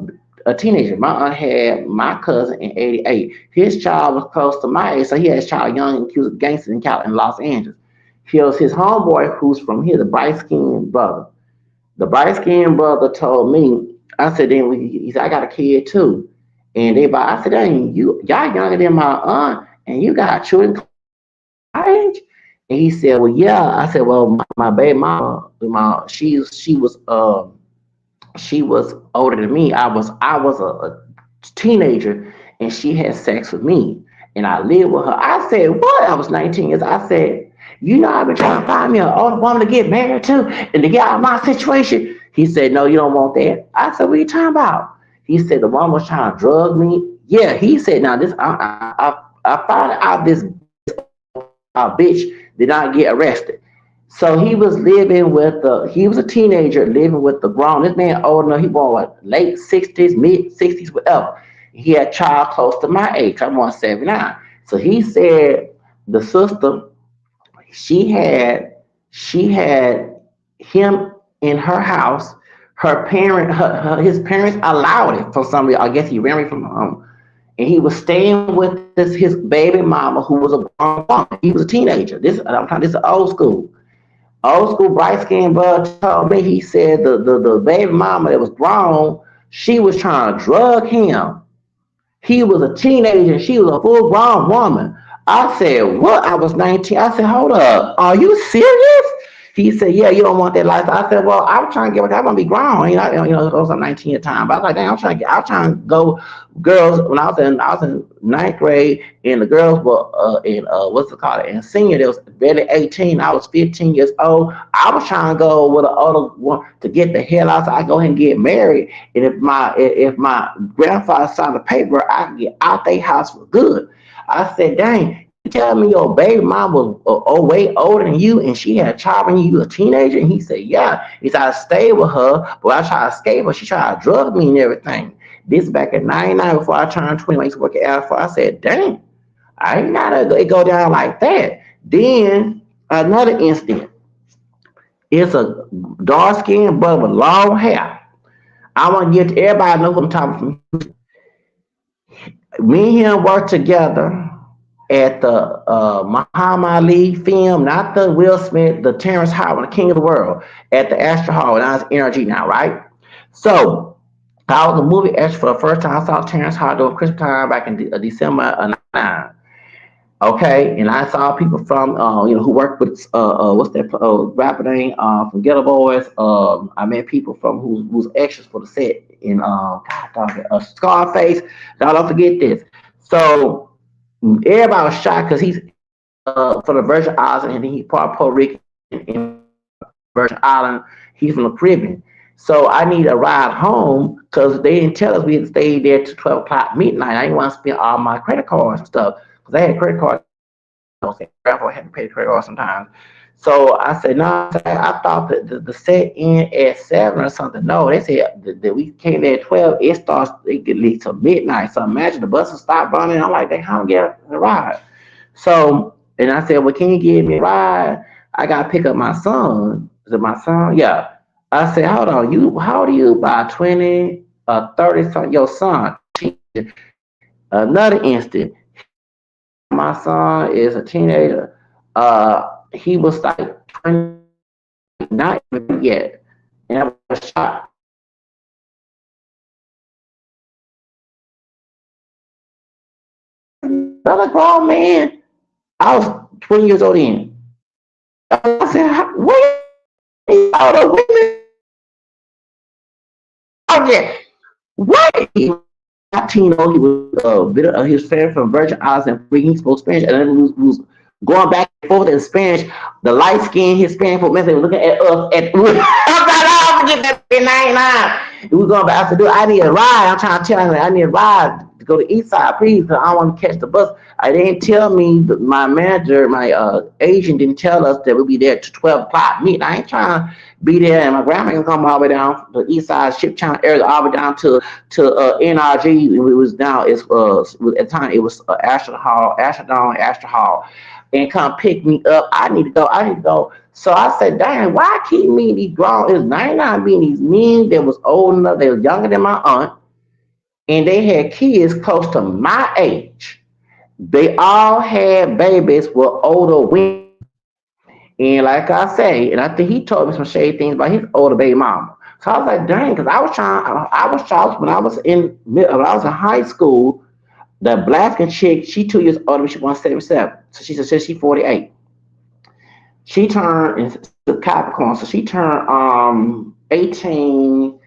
a teenager. My aunt had my cousin in '88. His child was close to my age, so he had his child young and he was a gangster in Los Angeles. He was his homeboy who's from here, the bright skinned brother. The bright skinned brother told me, I said, then he said, I got a kid too. And I said, dang, y'all younger than my aunt and you got children my age? And he said, well, yeah. I said, well, my baby mama, she was older than me. I was a teenager and she had sex with me. And I lived with her. I said, what? I was 19 years. I said, you know, I've been trying to find me an older woman to get married to and to get out of my situation. He said, no, you don't want that. I said, what are you talking about? He said, the woman was trying to drug me. Yeah, he said, now this, I found out this bitch did not get arrested. So he was he was a teenager living with the grown. This man old enough, he born what, late 60s, mid 60s, whatever. He had a child close to my age. I'm on 79. So he said the sister, she had she had him in her house. His parents allowed it for some reason. I guess he ran away from home. And he was staying with his baby mama who was a grown woman. He was a teenager. This is old school bright skinned bud told me. He said the baby mama that was grown, she was trying to drug him. He was a teenager and she was a full grown woman. I said, what? I was 19. I said, hold up, are you serious? He said, yeah, you don't want that life. I said, well, I'm trying to get, I want to be grown. I was 19 at the time. But I was like, dang, I'm trying to go girls when I was in ninth grade and the girls were in what's it called? In senior, they was barely 18. I was 15 years old. I was trying to go with an older one to get the hell out so I go ahead and get married. And if my grandfather signed the paper, I could get out their house for good. I said, dang, you tell me your baby mom was way older than you and she had a child when you was a teenager? And he said, yeah. He said, I stayed with her, but I tried to escape her. She tried to drug me and everything. This back in '99 before I turned 20. I used to work at Alpha. I said, dang, I ain't gotta go down like that. Then another incident. It's a dark skinned brother with long hair. I want to get to everybody know what I'm talking from. Me and him worked together at the Muhammad Ali film, not the Will Smith, the Terrence Howard, the King of the World, at the Astor Hall. And I was NRG now, right? So I was a movie extra for the first time. I saw Terrence Howard during Christmas time back in December of '99. Okay, and I saw people from who worked with what's that rapper name from Ghetto Boys. I met people from who's extras for the set in Scarface. Now don't forget this. So everybody was shocked because he's from the Virgin Islands and then he part Puerto Rican in Virgin Island. He's from the Caribbean. So I need a ride home because they didn't tell us we had to stay there till 12 o'clock midnight. I didn't want to spend all my credit cards and stuff because I had credit cards. Grandpa had to pay the credit card sometimes. So I said, no, I thought that the set in at 7 or something. No, they said that we came there at 12. It could lead to midnight. So imagine the buses stop running. I'm like, they can't get a ride. So, and I said, well, can you give me a ride? I got to pick up my son. Is it my son? Yeah. I said, hold on, how old are you? By 20 or 30 something, your son. Another instant, my son is a teenager. He was like 20, not even yet. And I was shocked. Another grown man. I was 20 years old then. I said, what all the women out there? What? Latino, he was his friend from Virgin Islands and he spoke Spanish, and then we was going back and forth in Spanish. The light skin Hispanic folk, man, they were looking at us. get that 99. We going back to do. I need a ride. I'm trying to tell him I need a ride to go to East Side, please, because I don't want to catch the bus. I didn't tell me. My manager, my agent, didn't tell us that we'll be there to 12 o'clock. Me, I ain't trying to be there, and my grandma can come all the way down the East Side, Ship Channel area, all the way down to NRG. It was down. It's at the time it was Ashton Hall, Ashton Hall, and come pick me up. I need to go. I need to go. So I said, dang, why keep meeting these grown? It's 99 being these men that was old enough, they was younger than my aunt, and they had kids close to my age. They all had babies with older women. And like I say, and I think he told me some shady things about his older baby mama. So I was like, dang, because I was shocked when I was in high school. The black chick, she 2 years older, she 177. So she's 48. She turned into Capricorn, so she turned 18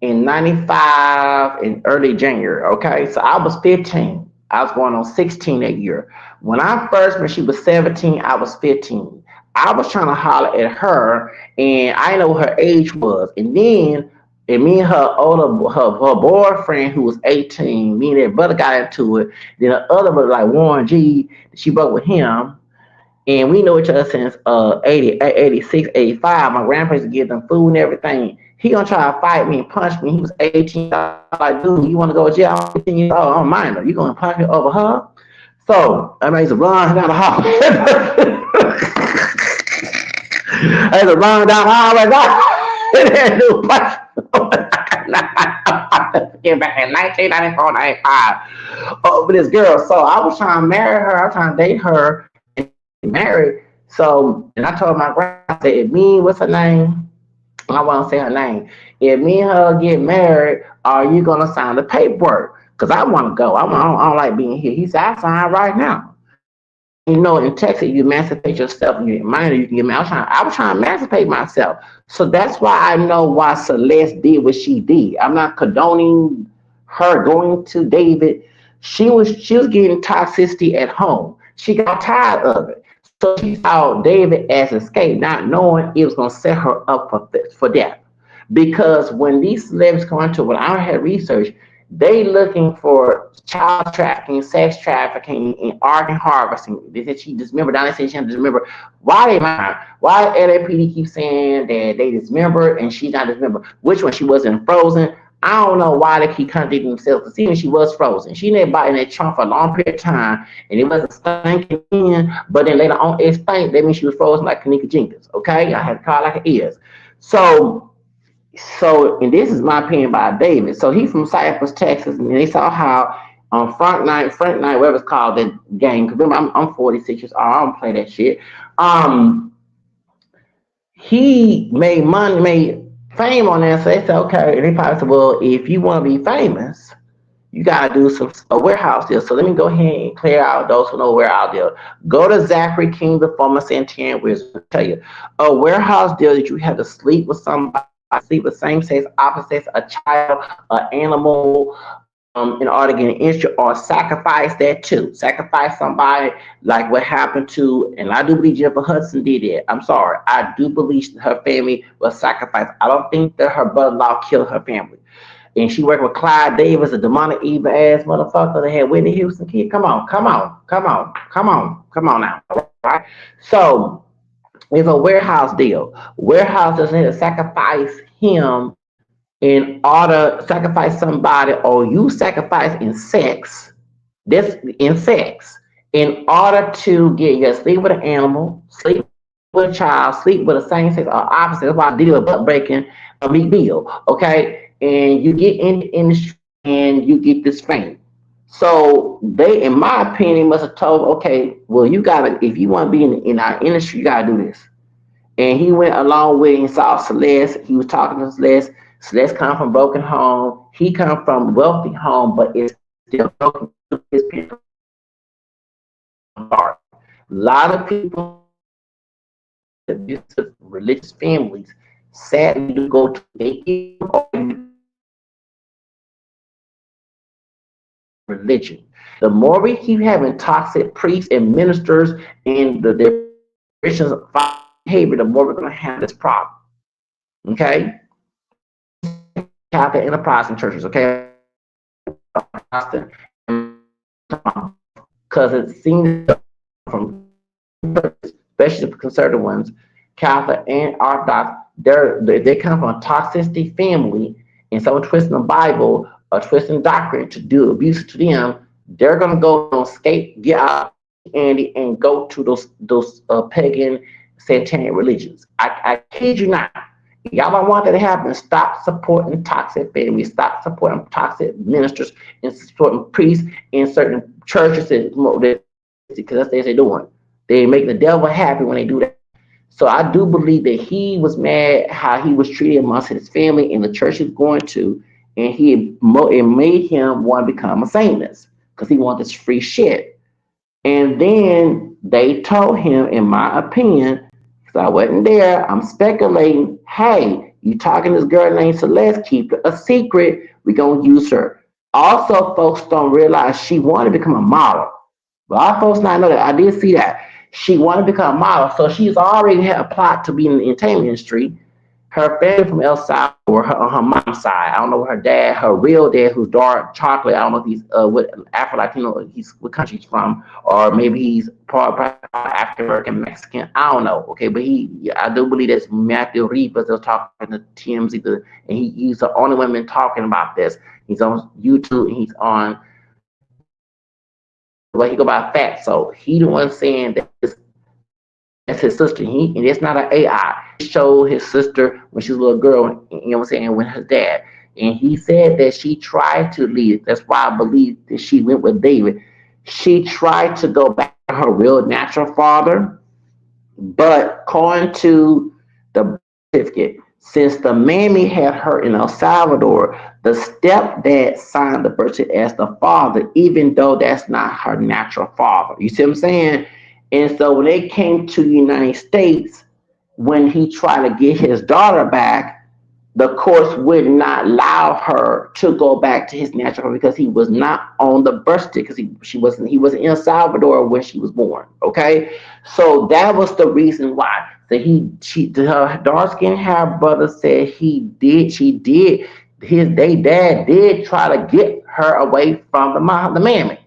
in 95 in early January. Okay, so I was 15. I was going on 16 that year. When I first met, she was 17. I was 15. I was trying to holler at her, and I didn't know what her age was. And then, and me and her boyfriend who was 18, me and that brother got into it. Then the other brother, like Warren G, she broke with him. And we know each other since 86, 85. My grandparents would give them food and everything. He gonna try to fight me and punch me. He was 18. I'm like, dude, you wanna go to jail? I'm 18 years old. I don't mind her. You gonna punch me over her? So I made to run down the hall. I had to run down the hall like that. And then do punch. Back in 1994, 95. Over this girl. So I was trying to marry her. I was trying to date her. Married. So, and I told my grandma, I said, if me, what's her name? I won't say her name. If me and her get married, are you gonna sign the paperwork? Because I want to go. I don't like being here. He said, I sign right now. You know, in Texas, you emancipate yourself and you get minor, you can get married. I was trying to emancipate myself. So that's why I know why Celeste did what she did. I'm not condoning her going to David. She was getting toxicity at home. She got tired of it. So she saw David as escape, not knowing it was going to set her up for death. Because when these celebrities come into what I had researched, they looking for child trafficking, sex trafficking, and organ harvesting. They said she dismembered. Now they say she had dismembered. Why LAPD keep saying that they dismembered and she's not dismembered? Which one? She wasn't frozen. I don't know why they keep contradicting themselves. Because even she was frozen. She in that in that trunk for a long period of time, and it wasn't stinking in. But then later on, it stank. That means she was frozen like Kanika Jenkins. Okay, I had to call like it is. So, and this is my opinion by David. So he's from Cypress, Texas, and they saw how on Front Night, whatever it's called, that game. Because remember, I'm 46 years old. I don't play that shit. He made money, made fame on that. So they said, okay. And they probably said, well, if you want to be famous, you gotta do a warehouse deal. So let me go ahead and clear out those who know warehouse deal. Go to Zachary King, the former Santan Wizard. I'll tell you, a warehouse deal that you have to sleep with somebody, sleep with same sex, opposite sex, a child, an animal, in order to get an injury, or sacrifice that too. Sacrifice somebody like what happened to, and I do believe Jennifer Hudson did it. I'm sorry. I do believe her family was sacrificed. I don't think that her brother-in-law killed her family. And she worked with Clyde Davis, a demonic evil ass motherfucker that had Whitney Houston kid. Come on now. Right? So it's a warehouse deal. Warehouse doesn't have to sacrifice him in order to sacrifice somebody, or you sacrifice in sex. This in sex. In order to get you sleep with an animal, sleep with a child, sleep with a same sex or opposite. That's why I deal with butt breaking a big deal. Okay. And you get in the industry and you get this fame. So they, in my opinion, must have told, okay, well, you gotta, if you want to be in our industry, you gotta do this. And he went along with it and saw Celeste. He was talking to Celeste. Celeste come from broken home. He come from wealthy home, but it's still broken. His people are. A lot of people, religious families, sadly to go to religion. The more we keep having toxic priests and ministers and the Christians behavior, the more we're going to have this problem. Okay? Catholic and the Protestant churches, okay? Protestant, because it seems from especially the conservative ones, Catholic and Orthodox, they come from a toxicity family, and someone twisting the Bible or twisting doctrine to do abuse to them, they're gonna go on skate, get out and go to those pagan satanic religions. I kid you not. Y'all don't want that to happen. Stop supporting toxic families. Stop supporting toxic ministers and supporting priests in certain churches that promote this because that's what they're doing. They make the devil happy when they do that. So I do believe that he was mad how he was treated amongst his family and the church he's going to, and it made him want to become a Satanist because he wanted this free shit. And then they told him, in my opinion, because I wasn't there, I'm speculating, hey, you talking to this girl named Celeste, keep it a secret. We're going to use her. Also, folks don't realize she wanted to become a model. But our folks not know that. I did see that. She wanted to become a model. So she's already had a plot to be in the entertainment industry. Her family from El Salvador, on her mom's side. I don't know her dad, her real dad, who's dark chocolate. I don't know if he's what Afro Latino, he's what country he's from, or maybe he's part African American, Mexican. I don't know. Okay, but I do believe that's Matthew Rivas. They're talking to TMZ, and he's the only one talking about this. He's on YouTube and he's on. Well, he go by Fat, so he the one saying that that's his sister. And it's not an AI. He showed his sister when she was a little girl, you know what I'm saying, with her dad. And he said that she tried to leave. That's why I believe that she went with David. She tried to go back to her real natural father, but according to the birth certificate, since the mammy had her in El Salvador, the stepdad signed the birth certificate as the father, even though that's not her natural father. You see what I'm saying? And so when they came to the United States, when he tried to get his daughter back, the courts would not allow her to go back to his natural father because he was not on the birth certificate because he wasn't in El Salvador when she was born. Okay, so that was the reason why. So her dark skinned hair brother said she did. Dad did try to get her away from the mammy.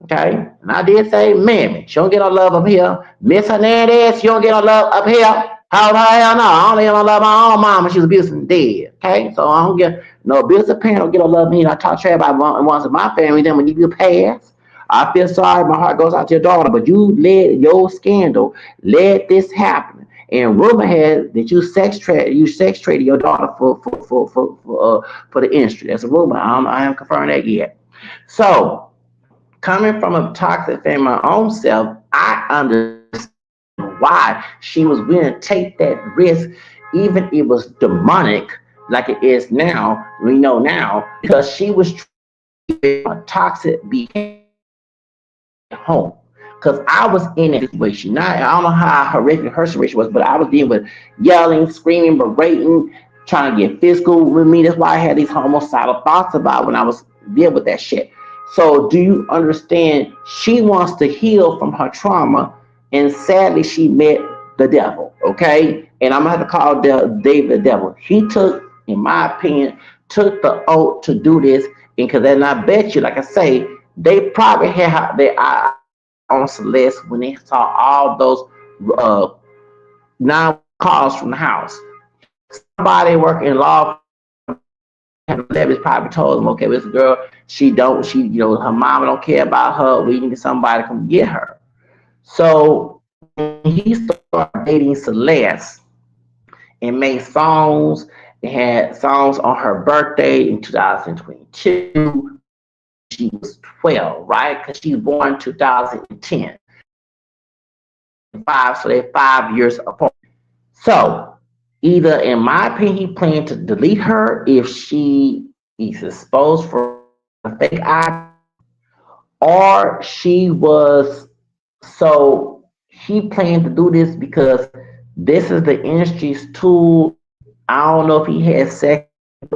Okay, and I did say mammy. She don't get no love up here. Miss Hernandez, she don't get no love up here. How the hell no? I don't get no love my own mama. She was abused and dead. Okay, so I don't get no abusive parent. Don't get no love me. I talk trash about once in my family. Then when you pass, I feel sorry. My heart goes out to your daughter, but you led your scandal, led this happen. And rumor has that you sex traded your daughter for the industry. That's a rumor. I haven't confirmed that yet. So coming from a toxic family, my own self, I understand why she was willing to take that risk, even if it was demonic, like it is now. We know now because she was a toxic behavior at home. Because I was in that situation. Now I don't know how horrific her situation was, but I was dealing with yelling, screaming, berating, trying to get physical with me. That's why I had these homicidal thoughts about when I was dealing with that shit. So do you understand? She wants to heal from her trauma, and sadly, she met the devil. Okay, and I'm gonna have to call David the devil. He took, in my opinion, took the oath to do this, and because then I bet you, like I say, they probably had their eye on Celeste when they saw all those non calls from the house. Somebody working in law probably told them, okay, this girl, her mama don't care about her. We need somebody to come get her. So he started dating Celeste and made songs. They had songs on her birthday in 2022. She was 12, right? Because she was born 2010. So they're 5 years apart. So either, in my opinion, he planned to delete her if she is exposed for a fake eye, or she was, so he planned to do this because this is the industry's tool. I don't know if he had sex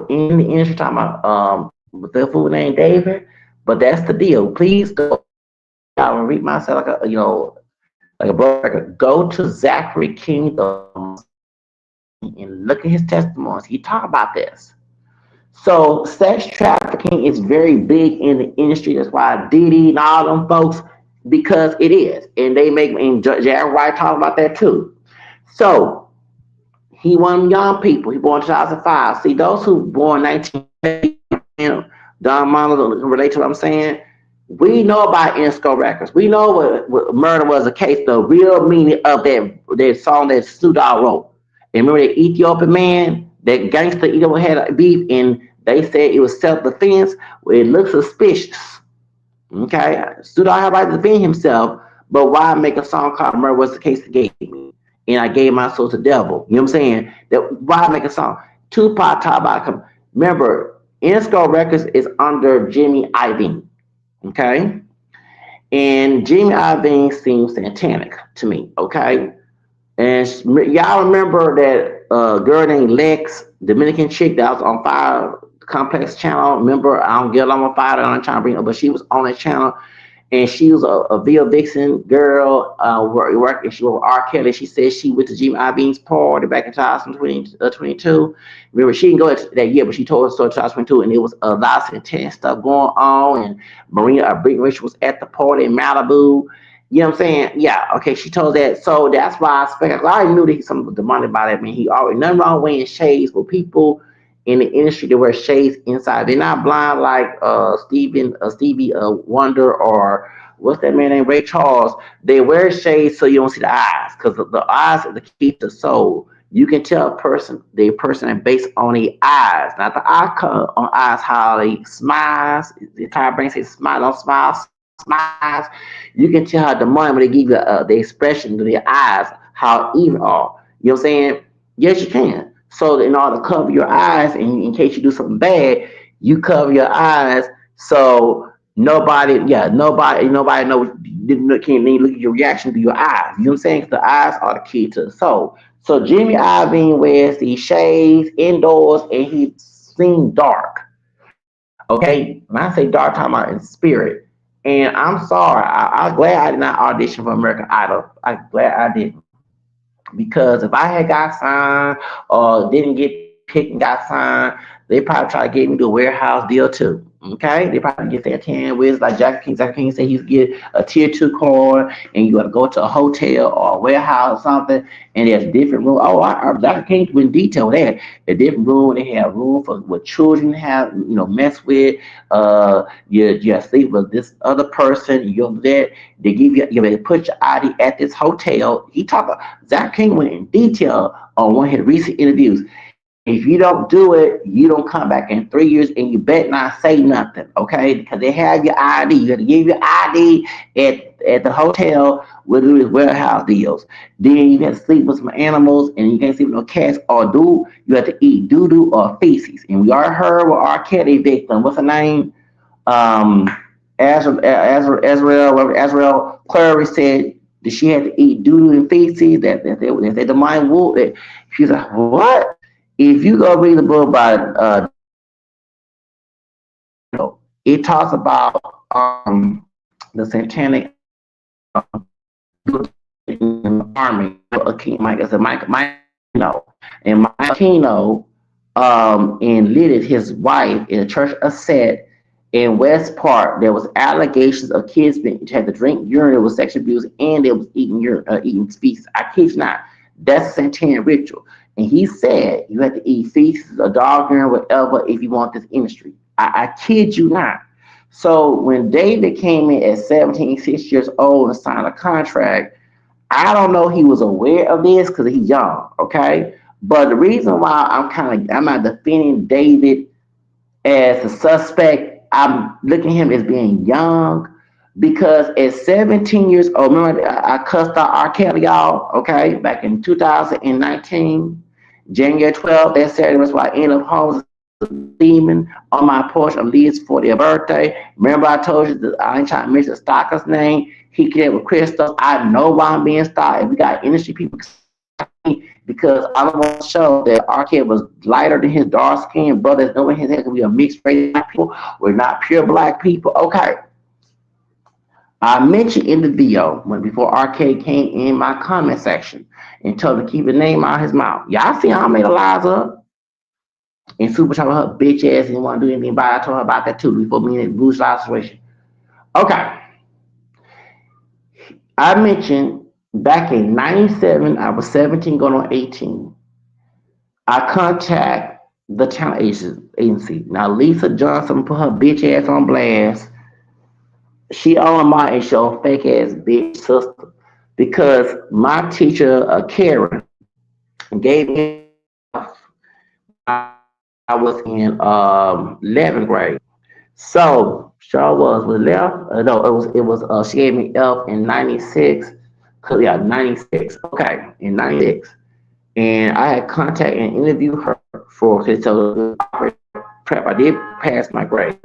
in the industry talking about with the fool named David, but that's the deal. Please go out and read myself like a broker. Go to Zachary King and look at his testimonies. He talked about this. So sex trafficking is very big in the industry. That's why Diddy and all them folks, because it is, and they make and Jared White talk about that too. So he one of them young people. He born 2005. See, those who born 19, Don Mama relate to what I'm saying. We know about Insco Records. We know what murder was a case. The real meaning of that song that Snoop Dogg wrote. And remember that Ethiopian man, that gangster Ethiopian had a beef, and they said it was self-defense. Well, it looks suspicious. Okay, Snoop Dogg had a right to defend himself, but why make a song called "Murder Was the Case That Gave Me"? And I gave my soul to the devil. You know what I'm saying? That why make a song? Tupac talk about. Remember, Insco Records is under Jimmy Iovine. Okay, and Jimmy Iovine seems satanic to me. Okay, and y'all remember that girl named Lex, Dominican chick that was on Fire Complex channel. Remember, I don't get along with Fire. I'm trying to bring her, but she was on that channel, and she was a Bill Vixen girl, working. She was R. Kelly. She said she went to Jimmy Iovine's party back in 2022. Remember, she didn't go that year, but she told us so 2022, and it was a lot of intense stuff going on. And Maria Brittany Rich was at the party in Malibu. You know what I'm saying? Yeah, okay, she told that. So that's why I expect. I already knew that he's some demonic by that. I mean, he already nothing wrong wearing shades for people in the industry that wear shades inside. They're not blind like Stevie Wonder, or what's that man named Ray Charles. They wear shades so you don't see the eyes, because the eyes are the key to the soul. You can tell the person is based on the eyes, not the eye color on eyes, how they smiles. The entire brain says smile, don't smile, smiles. You can tell how the moment when they give you the expression to their eyes, how even are. You know what I'm saying? Yes, you can. So in order to cover your eyes, and in case you do something bad, you cover your eyes so nobody knows. Can't even look at your reaction to your eyes. You know what I'm saying? 'Cause the eyes are the key to the soul. So Jimmy Iovine wears these shades indoors, and he sings dark. Okay, when I say dark, I'm talking about in spirit. And I'm sorry, I'm glad I did not audition for American Idol. I'm glad I didn't, because if I had got signed or didn't get picked and got signed, they probably try to get me to a warehouse deal too. Okay, they probably get their 10 with like Jack King. Jack King said he's get a tier 2 card, and you got to go to a hotel or a warehouse or something, and there's different room. Oh, Jack King went detail there. A different room. They have room for what children have, mess with. You sleep with this other person. You're there. They give you put your ID at this hotel. He talked about Zach King went in detail on one of his recent interviews. If you don't do it, you don't come back in 3 years, and you bet not say nothing, okay? Because they have your ID. You got to give your ID at the hotel with these warehouse deals. Then you have to sleep with some animals, and you can't sleep with no cats, or you have to eat doo doo or feces. And we already heard what R. Kelly victim. What's her name? Um, Azrael Clary said that she had to eat doo doo and feces. That the mind wolf. That she's like, what? If you go read the book by it talks about the satanic army. Mike, I said Mike, and Mike Aquino enlisted his wife in a church of set in West Park. There was allegations of kids being had to drink urine, it was sexual abuse, and they was eating eating feces. I kid you not. That's a satanic ritual. And he said you have to eat feces or dog urine, whatever, if you want this industry. I kid you not. So when David came in at 17, 6 years old and signed a contract, I don't know he was aware of this because he's young, okay? But the reason why I'm not defending David as a suspect, I'm looking at him as being young, because at 17 years old, remember I cussed out R. Kelly, y'all, okay, back in 2019, January 12th, that Saturday, that's why I ended up home steaming on my porch on Lee's 40th birthday. Remember I told you that I ain't trying to mention the stalker's name. He came with Crystal. I know why I'm being stalked. We got industry people, because I don't want to show that our kid was lighter than his dark skinned brothers. Knowing his head could be a mixed race black people. We're not pure black people. Okay. I mentioned in the video before RK came in my comment section and told him to keep his name out of his mouth. Y'all see how I made a lies up? And Super told her bitch ass didn't want to do anything about it. I told her about that too before me in the blue slide situation. Okay. I mentioned back in 97, I was 17 going on 18. I contact the talent agency. Now Lisa Johnson put her bitch ass on blast. She on my show, fake ass bitch sister. Because my teacher, Karen, gave me I was in 11th grade. So sure was left. No, it was she gave me F in 96. Yeah, 96. Okay, in 96. And I had contact and interviewed her for so prep. I did pass my grade.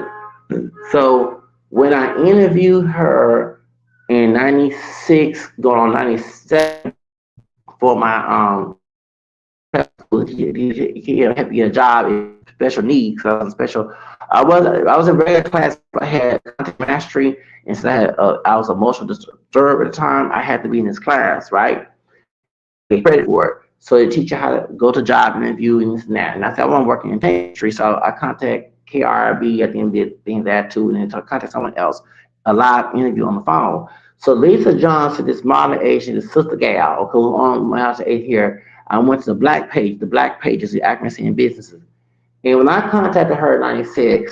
So when I interviewed her in 96, going on 97 for my help you a job in special needs. So I was special. I was in regular class. I had content mastery, and so I was emotional disturbed at the time. I had to be in this class, right? Get credit for it. So they teach you how to go to job interview and this and that. And I said I want to work in industry, so I contact KRB at the end of that too, and then contact someone else. A live interview on the phone. So Lisa Johnson, this model Asian, this sister gal, okay, on my house eight here. I went to the Black Page. The Black Page is the accuracy in businesses. And when I contacted her in 96,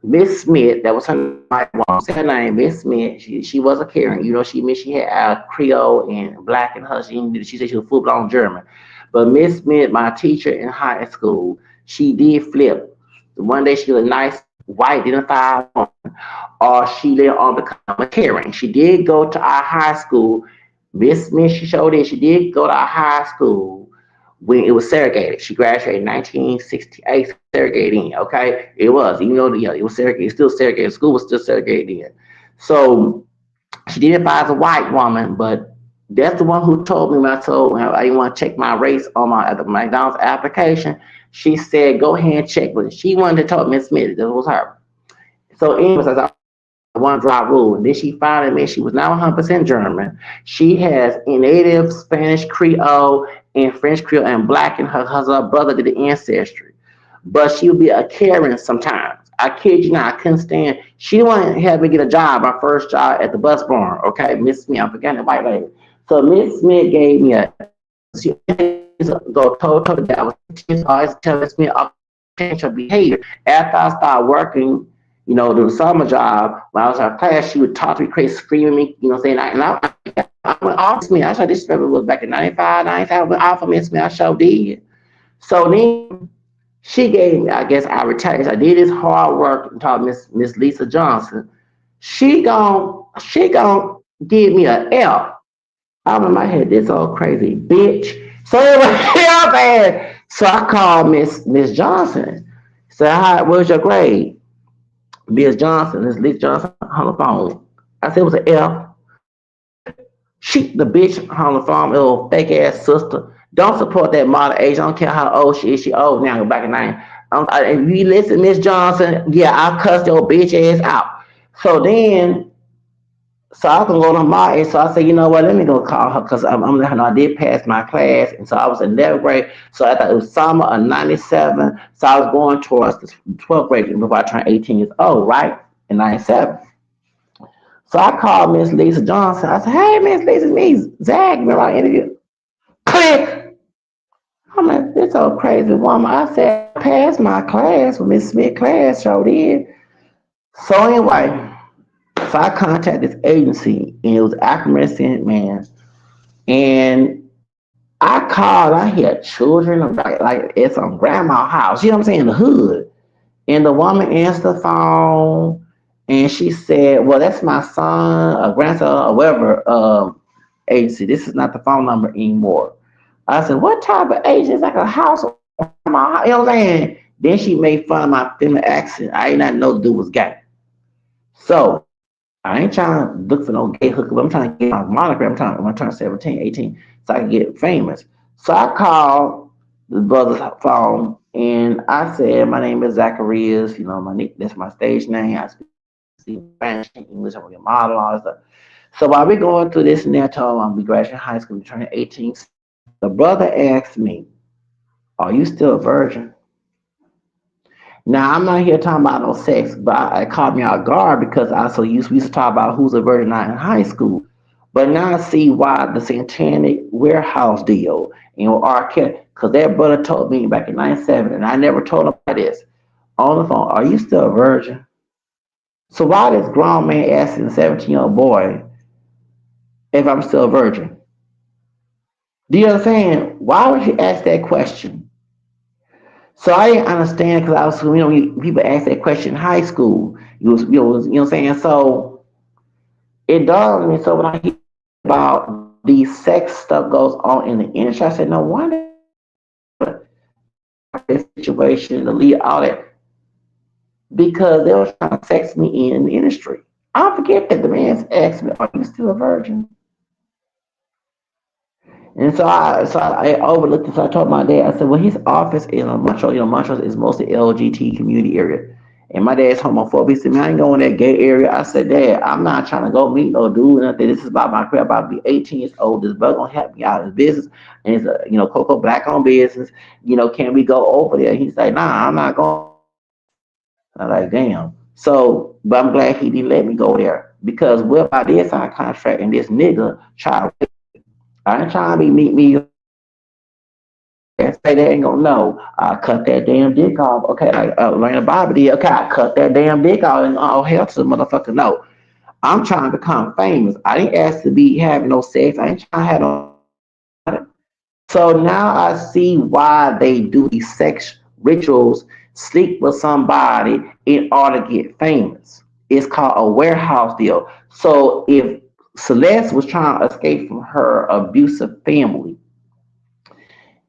Miss Smith, that was her name, I won't say her name, Miss Smith, she was a Karen. You know, she had Creole and black in her. She said she was full blown German. But Miss Smith, my teacher in high school, she did flip. One day she was a nice white identified woman, or she later on become a Karen. She did go to our high school. Miss Smith, she showed it. She did go to our high school when it was segregated. She graduated in 1968, segregated in, okay? It was, even though it was segregated, it's still segregated. School was still segregated in. So she did it as a white woman, but that's the one who told me when I didn't want to check my race on my at the McDonald's application. She said, go ahead and check with it. She wanted to tell Miss Smith that was her. So anyways, I one drop rule. And then she finally admitted she was now 100% German. She has native Spanish Creole and French Creole and black, and her brother did the ancestry. But she would be a Karen sometimes. I kid you not, I couldn't stand. She wanted to have me get a job, my first job at the bus barn. Okay, Miss Smith, I forgot the white lady. So Miss Smith gave me a she go total that I was always telling me I'll change her behavior. After I started working, doing summer job, when I was in class, she would talk to me crazy, screaming at me, saying, I went off me. I said, this was back in 95, 96, I went off of Miss Smith, I sure did. So then she gave me, I guess I retired. I did this hard work and taught Miss Lisa Johnson. She gon' give me an L. I'm in my head, this old crazy bitch. So it was real bad. So I called Miss Johnson. Said, hi, what's your grade? Miss Johnson, Miss Lisa Johnson on the phone. I said it was an F. She the bitch on the phone, little fake ass sister. Don't support that model age. I don't care how old she is. She old now. Go back in nine. If you listen, Miss Johnson, yeah, I'll cuss your bitch ass out. So then so I can go to my so I said, you know what, let me go call her because I'm letting her know I did pass my class. And so I was in 11th grade. So I thought it was summer of 97. So I was going towards the 12th grade before I turned 18 years old, right? In 97. So I called Miss Lisa Johnson. I said, hey, Miss Lisa, me, Zach, remember our interview? Click. I'm like, this old crazy woman. I said, I passed my class with Miss Smith class, so did. So anyway, so I contacted this agency, and it was African American man. And I called, I hear children like it's on grandma's house, you know what I'm saying, the hood. And the woman answered the phone, and she said, well, that's my son, or grandson, or whatever agency. This is not the phone number anymore. I said, what type of agency? It's like a house, you know what I'm saying? Then she made fun of my feminine accent. I did not know the dude was gay. So I ain't trying to look for no gay hookup. I'm trying to get my moniker. I'm trying to 17, 18, so I can get famous. So I called the brother's phone and I said, my name is Zacharias. That's my stage name. I speak Spanish, English. I'm a model, all that stuff. So while we're going through this and that, told I'm be graduating high school, turning 18. The brother asked me, "Are you still a virgin?" Now I'm not here talking about no sex, but it caught me off guard because we used to talk about who's a virgin not in high school. But now I see why the satanic warehouse deal, R. Kelly, because that brother told me back in '97, and I never told him about this on the phone. Are you still a virgin? So why this grown man asking a 17-year-old boy if I'm still a virgin? Do you understand? Why would you ask that question? So I didn't understand because I was, when people ask that question in high school, you know what I'm saying? So it dawned on me. So when I hear about these sex stuff goes on in the industry, I said, no wonder this situation, the lead, all that, because they were trying to sex me in the industry. I forget that the man asked me, "Are you still a virgin?" And I overlooked it. So I told my dad, I said, well, his office in Montreal, Montreal is mostly LGBT community area. And my dad's homophobic. He said, man, I ain't going in that gay area. I said, Dad, I'm not trying to go meet no dude. Nothing. This is about my career. I'm about to be 18 years old. This brother gonna help me out in business. And it's a, Coco black owned business. Can we go over there? He's like, nah, I'm not going. I'm like, damn. So, but I'm glad he didn't let me go there. Because what if I did sign a contract and this nigga try to, I ain't trying to be meet me and say they ain't gonna know. I cut that damn dick off. Okay, like learn the Bible did. Okay, I cut that damn dick off and all hell to the motherfucker. No, I'm trying to become famous. I didn't ask to be having no sex. I ain't trying to have no. So now I see why they do these sex rituals, sleep with somebody in order to get famous. It's called a warehouse deal. So if Celeste was trying to escape from her abusive family,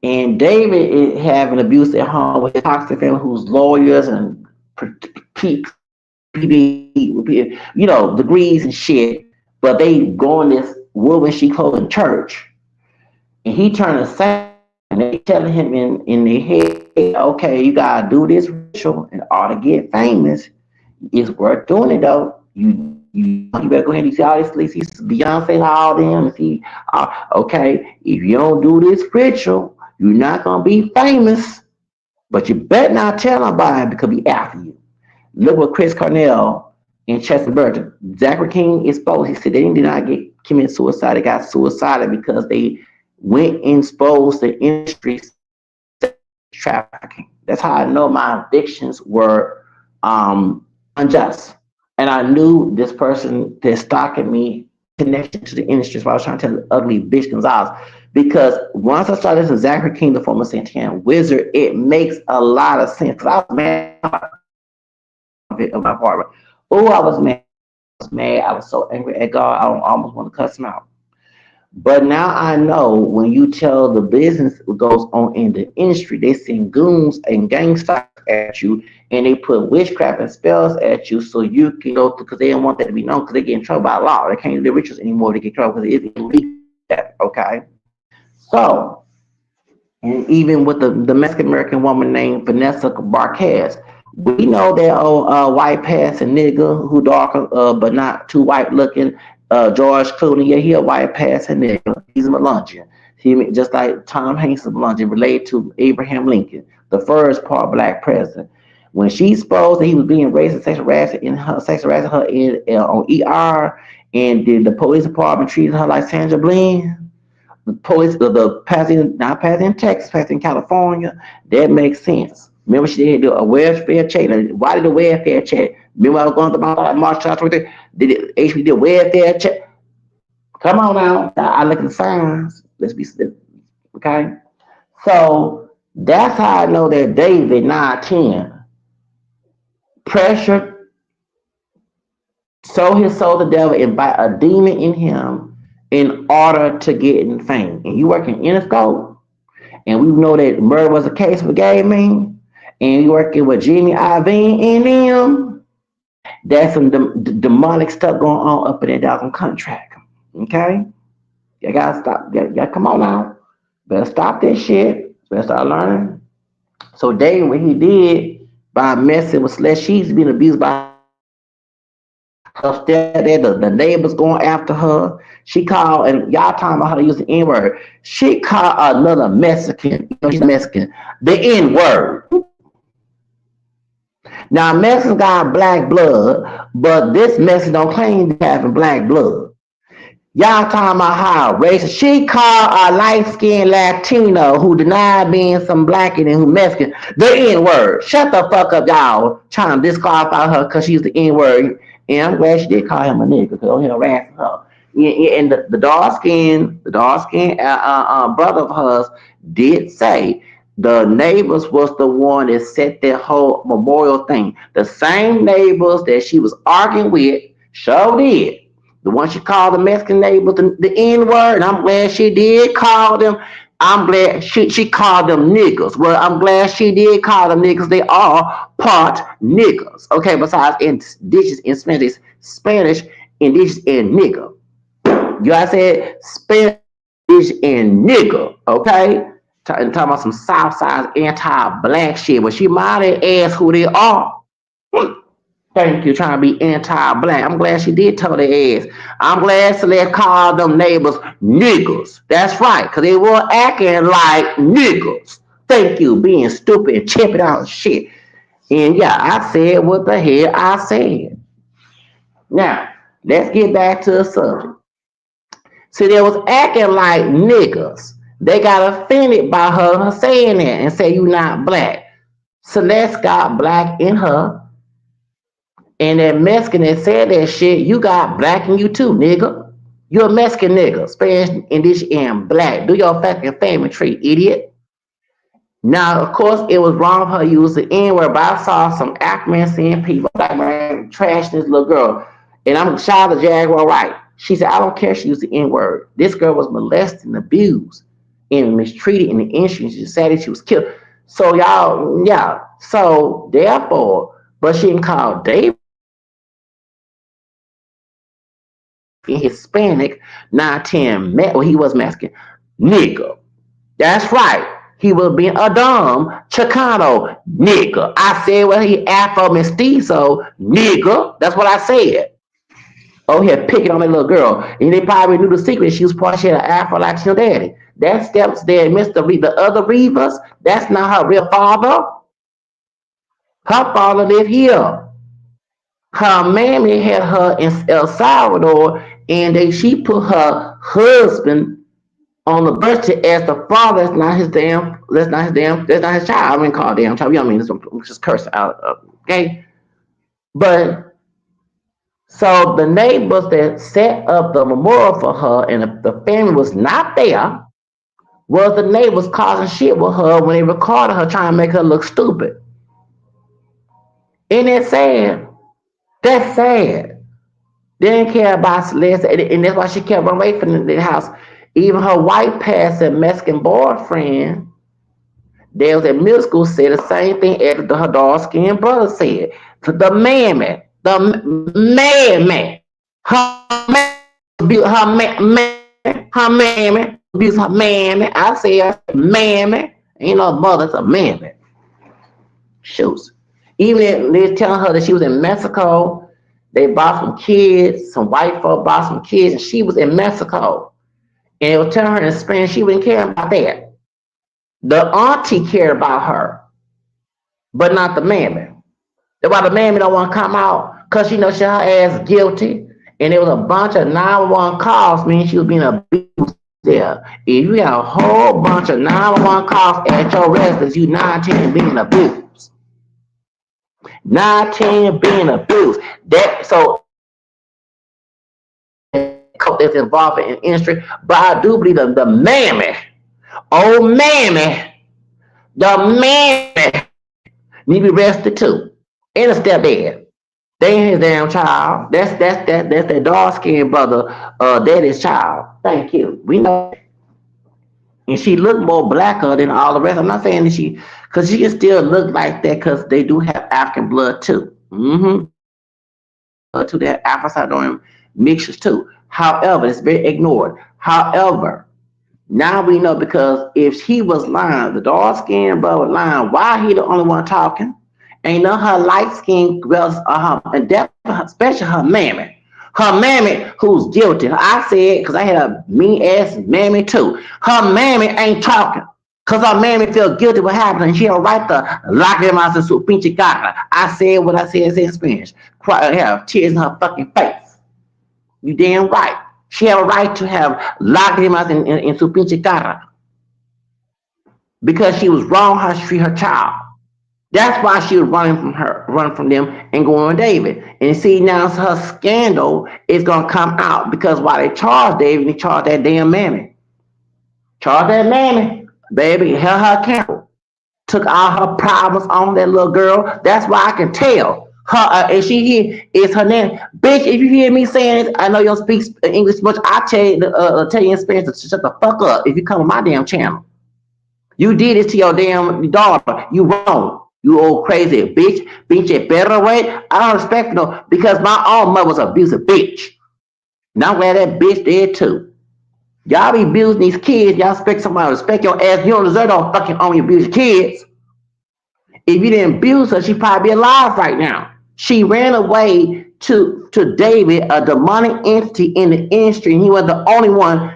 and David is having abuse at home with his toxic family, who's lawyers and degrees and shit, but they go in this woman she clothes in church, and he turned to say, and they telling him in their head, okay, you gotta do this ritual in order to get famous. It's worth doing it though. You better go ahead and see all this. See Beyonce, all them. See, okay, if you don't do this ritual, you're not gonna be famous. But you better not tell nobody because we after you. Look what Chris Cornell and Chester Burton. Zachary King exposed. He said they did not get commit suicide. They got suicided because they went and exposed the industry trafficking. That's how I know my addictions were unjust. And I knew this person that's stalking me connection to the industry. So I was trying to tell the ugly bitch Gonzalez. Because once I started listening to Zachary King, the former Santana Wizard, it makes a lot of sense. Because I was mad of my apartment. Oh, I was mad. I was mad. I was so angry at God. I almost want to cuss him out. But now I know when you tell the business what goes on in the industry, they send goons and gangsters at you, and they put witchcraft and spells at you, so you can go because they don't want that to be known because they get in trouble by law. They can't do the rituals anymore. They get in trouble because it's illegal. Okay, so and even with the Mexican American woman named Vanessa Barquez, we know that old white passing nigga who darker but not too white looking, George Clooney. Yeah, he a white passing nigga. He's a Melungeon. He just like Tom Hanks is a Melungeon, related to Abraham Lincoln, the first part black president. When she exposed that he was being racist, sex harassing her on ER, and the police department treated her like Sandra Bland, the police, the passing, not passing Texas, passing California, that makes sense. Remember, she did a welfare check. Why did the welfare check? Remember, I was going to March 23rd. Did it HB did welfare check? Come on now. I look at the signs. Let's be okay. So that's how I know that David 910 pressure, sold his soul to the devil, invite a demon in him in order to get in fame. And you working in a scope, and we know that murder was a case for gay men, and you working with Jimmy Iovine in them, there's some demonic stuff going on up in that doggone contract. Okay? You gotta stop. You gotta come on now. Better stop this shit. Better start learning. So David, what he did by messing with Celeste, she's been abused by her stepdad, the neighbors going after her. She called, and y'all talking about how to use the N word. She called another Mexican, she's Mexican, the N word. Now Mexicans got black blood, but this Mexican don't claim to having black blood. Y'all talking about how racist. She called a light-skinned Latino who denied being some black and who Mexican the N-word. Shut the fuck up, y'all. Trying to disqualify her because she's the N-word. And I'm glad she did call him a nigga because I'm harassing her. And the dark skinned brother of hers did say the neighbors was the one that set that whole memorial thing. The same neighbors that she was arguing with sure did. The one she called the Mexican neighbors the N-word, and I'm glad she did call them. I'm glad she called them niggas. Well, I'm glad she did call them niggas. They are part niggas. Okay, besides in dishes in Spanish in dishes in nigga. You I said Spanish and nigga, okay? And talking about some Southside anti-black shit. But she might have asked who they are. Thank you, trying to be anti-black. I'm glad she did tell their ass. I'm glad Celeste called them neighbors niggas. That's right, because they were acting like niggas. Thank you, being stupid and chipping out shit. And yeah, I said what the hell I said. Now, let's get back to the subject. See, they was acting like niggas. They got offended by her saying that and say you not black. Celeste got black in her. And that Mexican that said that shit, you got black in you too, nigga. You're a Mexican nigga. Spanish, English, and black. Do your fucking family tree, idiot. Now, of course, it was wrong for her to use the N-word, but I saw some African seeing people, black man, trash this little girl. And I'm shout the Jaguar right. She said, I don't care if she used the N-word. This girl was molested and abused and mistreated in the industry. She said that she was killed. So y'all, yeah. So therefore, but she didn't call David in Hispanic, 910, well, he was Mexican, nigga. That's right. He was being a dumb Chicano, nigga. I said, well, he Afro mestizo, nigga. That's what I said. Oh, he had picking on that little girl. And they probably knew the secret. She was part she had an Afro Latino daddy. That steps there, Mr. The other Rivas, that's not her real father. Her father lived here. Her mammy had her in El Salvador, and she put her husband on the birth certificate as the father. That's not his damn. That's not his child. I mean, call damn child. You know what I mean? I'm just cursing out. Okay, but so the neighbors that set up the memorial for her, and the family was not there. Was the neighbors causing shit with her when they recorded her trying to make her look stupid? Isn't that sad? That's sad. They didn't care about Celeste, and that's why she kept running away from the house. Even her white passing Mexican boyfriend, they was at middle school, said the same thing as her dark-skinned brother said. The mammy, her mammy, abuse her mammy. I said mammy, ain't no mother, it's a mammy. Shoots. Even they telling her that she was in Mexico, they bought some kids, some white folk bought some kids, and she was in Mexico. And it was telling her in Spanish she wouldn't care about that. The auntie cared about her, but not the mammy. That's why the mammy don't want to come out, because she knows she her ass guilty. And there was a bunch of 911 calls, meaning she was being abused there. If you got a whole bunch of 911 calls at your residence, you 19 being abused. 19 being abused. That so that's involved in industry, but I do believe the mammy, oh mammy, the mammy need to be arrested too. And a stepdad. They ain't his damn child. That's that dark skinned brother, daddy's child. Thank you. We know. And she looked more blacker than all the rest. I'm not saying that because she can still look like that because they do have African blood too. Mm-hmm. To that Afro Salvadorian mixtures too. However, it's very ignored. However, now we know because if he was lying, the dark skinned brother was lying, why he the only one talking? Ain't none of her light skinned girls, and especially her mammy. Her mammy who's guilty. I said, because I had a mean ass mammy too. Her mammy ain't talking. Cause our mammy feel guilty what happened, and she had a right to lock him out in su pinche cara. I said what I said in Spanish. Cry, have tears in her fucking face. You damn right. She had a right to have locked him out in su pinche cara because she was wrong how she treated her child. That's why she was running from them and going with David. And see now her scandal is gonna come out because while they charged David, they charged that damn mammy. Charged that mammy, baby, held her accountable. Took all her problems on that little girl. That's why I can tell her. And she here is her name, bitch. If you hear me saying this, I know you don't speak English much. I tell you in Spanish to shut the fuck up. If you come on my damn channel, you did this to your damn daughter. You wrong. You old crazy bitch. Bitch, better way. I don't respect no because my own mother was an abusive bitch. Now I'm glad that bitch dead too. Y'all be abusing these kids. Y'all expect somebody to respect your ass. You don't deserve no fucking own your abuse kids. If you didn't abuse her, she'd probably be alive right now. She ran away to David, a demonic entity in the industry, and he was the only one.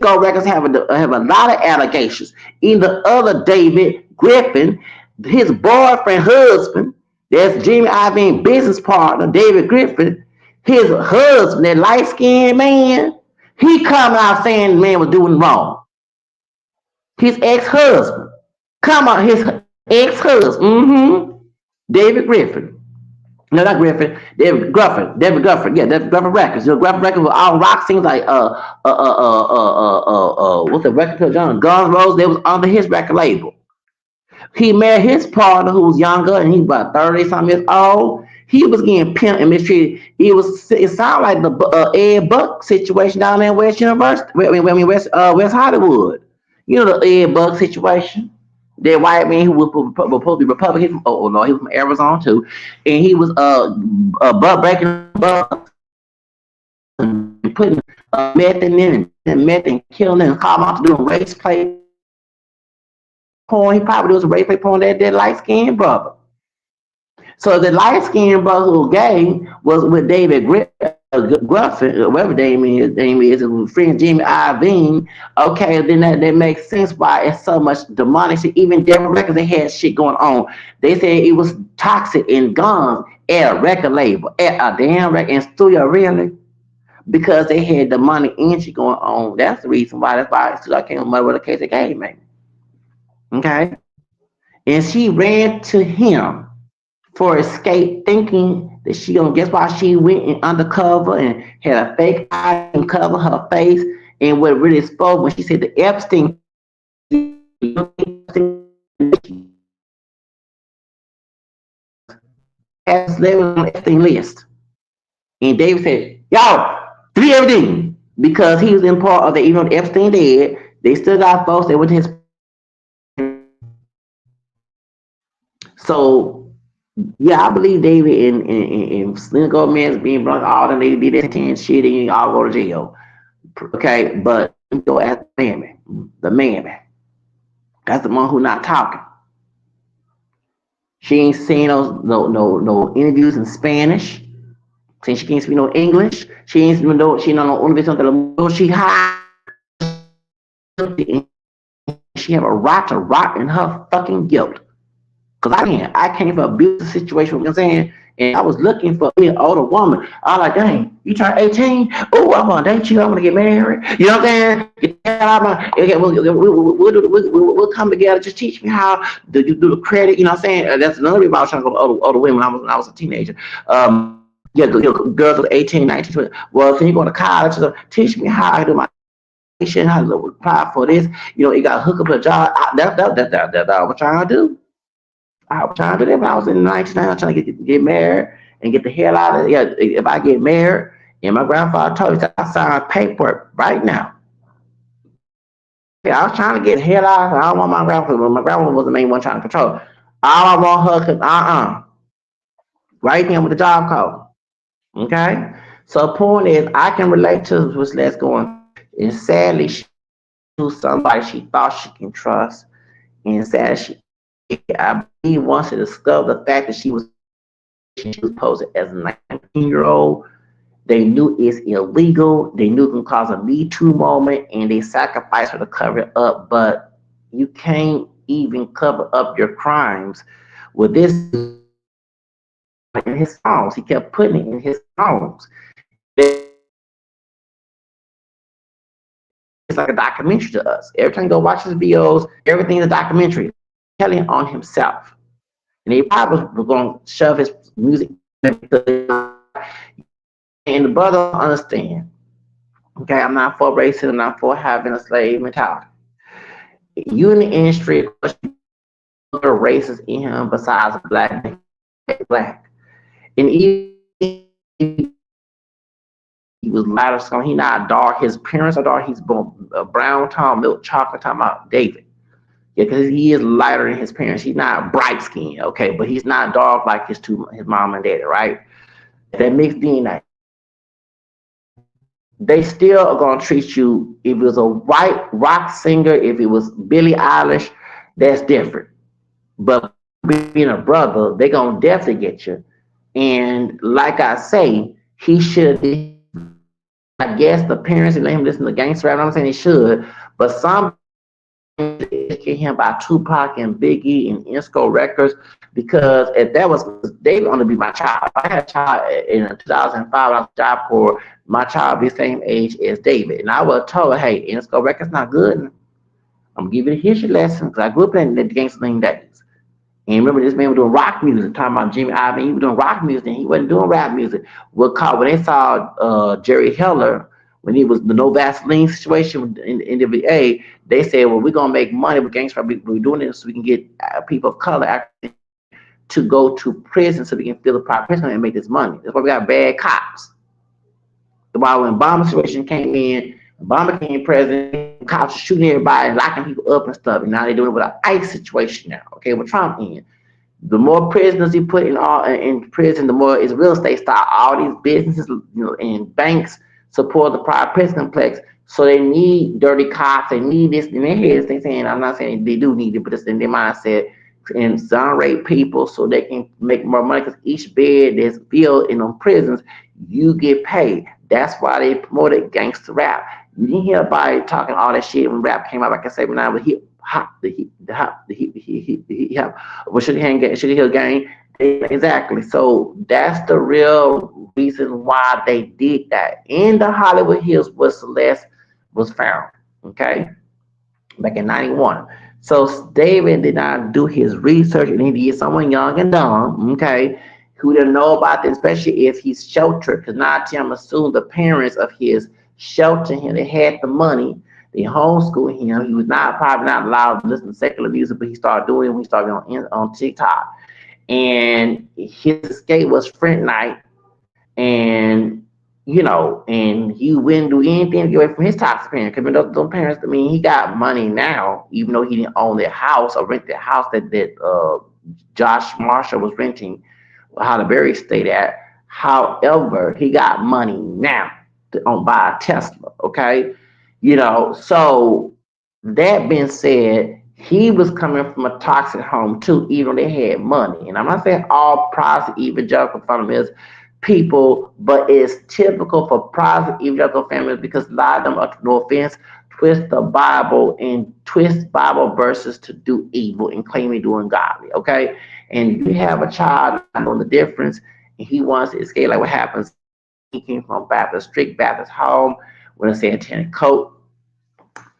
Go records have a lot of allegations. Even the other David Griffin, his boyfriend, husband, that's Jimmy Iovine business partner, David Griffin, his husband, that light skinned man, he come out saying the man was doing wrong. His ex-husband. Come on, his ex-husband. David Griffin. No, not Griffin. David Gruffin. David Gruffin. Yeah, David Gruffin Records. Gruffin Records with all rock scenes like what's the record? John Guns Roses. They was under his record label. He married his partner who was younger and he was about 30 something years old. He was getting pimped and mistreated. It sounded like the Ed Buck situation down there in West University. West Hollywood. You know the Ed Buck situation. That white man who was supposed to be Republican. Oh no, he was from Arizona too, and he was butt breaking bucks and putting meth in and meth and killing and calling out to doing race play porn. He probably was a race play porn that light skinned brother. So the light skinned brother who was gay was with David Gruffin, whatever name is, his friend Jimmy Iovine. Okay, then that makes sense why it's so much demonic shit. Even different records, they had shit going on. They said it was toxic in guns at a record label, at a damn record in studio, really, because they had demonic energy going on. That's the reason why. That's why I can't remember what the case of game, man. Okay, and she ran to him for escape, thinking that she gonna guess why she went in undercover and had a fake eye and cover her face, and what really spoke when she said the Epstein has on the Epstein list. And David said, y'all, three everything. Because he was in part of the, even though Epstein dead, they still got folks that went to his. So yeah, I believe David and Selena Gomez being brought all the lady did that 10 shit and all go to jail. Okay, but go ask the man. That's the one who not talking. She ain't saying no interviews in Spanish. Since she can't speak no English, she ain't no interviews on the she high. She have a right to rot in her fucking guilt. Cause I came from a abusive situation, you know what I'm saying? And I was looking for an older woman. I was like, dang, you turn 18? Oh, I'm gonna date you, I'm gonna get married. You know what I'm saying? We'll come together, just teach me how you do the credit, you know what I'm saying? That's another reason I was trying to go to older women when I was a teenager. Yeah, girls with 18, 19, 20. Well, can you go to college? So teach me how I do my how to apply for this. You know, you got to hook up a job. That's what I'm trying to do. I was trying to do that when I was in 19. I was trying to get married and get the hell out of it. Yeah, if I get married, and my grandfather told me I signed paperwork right now. Yeah, I was trying to get the hell out of it. I don't want my grandfather, but my grandmother was the main one trying to control. All I want her, cause right there with the job call. Okay? So the point is, I can relate to what's less going. And sadly, she knew somebody she thought she can trust. And sadly, I believe once she discovered the fact that she was posted as a 19-year-old, they knew it's illegal. They knew it can cause a Me Too moment, and they sacrificed her to cover it up. But You can't even cover up your crimes. Well, this in his songs, he kept putting it in his songs. It's like a documentary to us. Every time you go watch his videos, everything is a documentary, telling on himself. And he probably was going to shove his music and the brother understand. Okay, I'm not for racism, I'm not for having a slave mentality. You in the industry, other races in him besides black. And even he was lighter skin, he not dark. His parents are dark. He's born brown tone, milk chocolate. Talking about David, yeah, because he is lighter than his parents. He's not bright skinned, okay, but he's not dark like his mom and daddy, right? That mixed DNA. They still are gonna treat you if it was a white rock singer, if it was Billie Eilish, that's different. But being a brother, they gonna definitely get you. And like I say, he should. I guess the parents let him listen to gangster rap. I'm saying he should, but some educate him by Tupac and Biggie and Insco Records because if that was they were going to be my child. If I had a child in 2005, I was Job Corps. My child be the same age as David, and I would have told her, "Hey, Insco Records not good. I'm gonna give you a history lesson because I grew up in the gangster days." And remember, this man was doing rock music. Talking about Jimmy Iovine, he was doing rock music. And he wasn't doing rap music. When they saw Jerry Heller, when he was the No Vaseline situation in the NWA, they said, "Well, we're gonna make money with gangster. We're doing this so we can get people of color to go to prison so we can fill the private prison and make this money." That's why we got bad cops. That's why when Obama situation came in, Obama became president, cops are shooting everybody and locking people up and stuff. And now they're doing it with an ICE situation now. Okay, with Trump in. The more prisoners he put in prison, the more his real estate start. All these businesses, and banks support the private prison complex. So they need dirty cops. They need this in their heads. They saying, I'm not saying they do need it, but it's in their mindset and exonerate people so they can make more money. Because each bed that's filled in them prisons, you get paid. That's why they promoted gangster rap. You didn't hear everybody talking all that shit when rap came out. Like I said, when I was hip hop, the hip hop. Well, should he gang? Exactly. So that's the real reason why they did that. In the Hollywood Hills where Celeste was found. Okay, back in '91. So David did not do his research, and he did someone young and dumb. Okay, who didn't know about this, especially if he's sheltered. Because now I'm assuming the parents of his sheltered him. They had the money. They homeschooled him. He was not probably not allowed to listen to secular music, but he started doing it when he started on TikTok. And his escape was Friend Night, and and he wouldn't do anything to get away from his toxic parents. Because those parents, I mean, he got money now, even though he didn't own their house or rent the house that Josh Marshall was renting, how the Berry stayed at. However, he got money now to buy a Tesla. Okay, so that being said, he was coming from a toxic home too, even though they had money. And I'm not saying all Protestant evangelical families people, but it's typical for Protestant evangelical families because a lot of them are, no offense, twist the Bible and twist Bible verses to do evil and claim they're doing godly. Okay, and if you have a child knowing the difference, and he wants to escape, like what happens. He came from strict Baptist home with a satanic coat.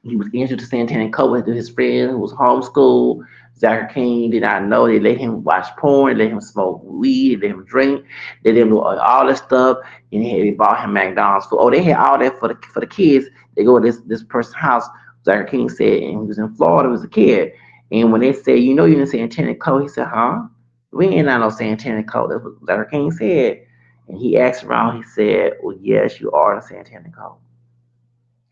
He was introduced to Santana Cohen to his friend who was homeschooled. Zachary King did not know. They let him watch porn, they let him smoke weed, they let him drink, they let him do all this stuff, and they bought him McDonald's food. Oh, they had all that for the kids. They go to this person's house. Zachary King said, and he was in Florida, he was a kid. And when they said, you didn't say Santana Cohen, he said, huh? We ain't not no Santana Cohen. That's what Zachary King said. And he asked around, he said, well, yes, you are the Santana Cohen.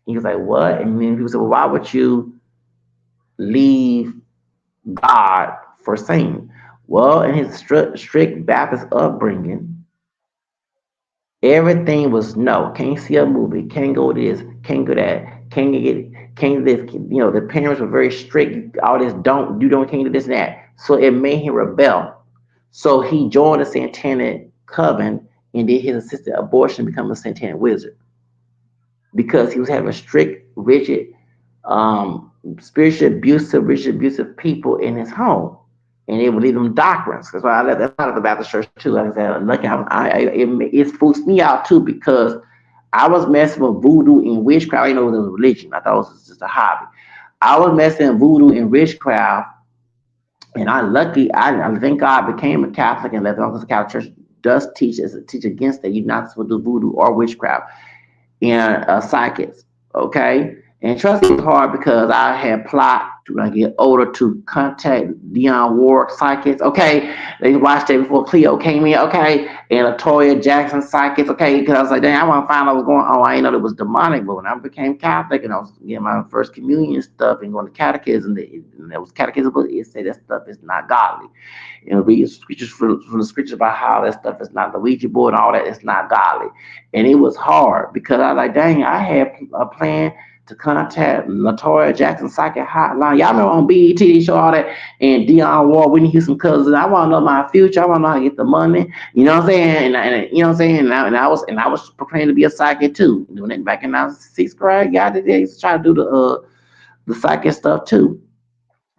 He was like, what? And then people said, well, why would you leave God for Satan? Well, in his strict Baptist upbringing, everything was no. Can't see a movie. Can't go this. Can't go that. Can't get. Can't this. The parents were very strict. All this don't. You don't. Can't do this and that. So it made him rebel. So he joined the Satanic Coven and did his assisted abortion, become a Satanic wizard because he was having a strict, rigid spiritually abusive, rich abusive people in his home, and they believe them doctrines. That's why I left that out of the Baptist church too. Like I said, lucky it spooks me out too because I was messing with voodoo and witchcraft. I didn't know it was a religion. I thought it was just a hobby. I was messing with voodoo and witchcraft, and I thank God became a Catholic and left because the Catholic Church does teach against that. You're not supposed to do voodoo or witchcraft and psychics. Okay, and trust me, it's hard because I had plot to when I get older to contact Dionne Warwick psychics. Okay, they watched it before Cleo came in. Okay, and Latoya Jackson psychics. Okay, because I was like, dang, I want to find out what's going on. I didn't know it was demonic, but when I became Catholic and I was getting my first communion stuff and going to catechism, and there was catechism, but it said that stuff is not godly. Read scriptures from the scriptures about how that stuff is not the Ouija board and all that. It's not godly, and it was hard because I was like, dang, I had a plan to contact Latoya Jackson Psychic Hotline. Y'all remember on BET they show all that and Dionne Ward, Whitney Houston cousins. I want to know my future. I want to know how to get the money. You know what I'm saying? And you know what I'm saying? And I was preparing to be a psychic too. Doing it back in the sixth grade. Yeah, I used to try to do the psychic stuff too.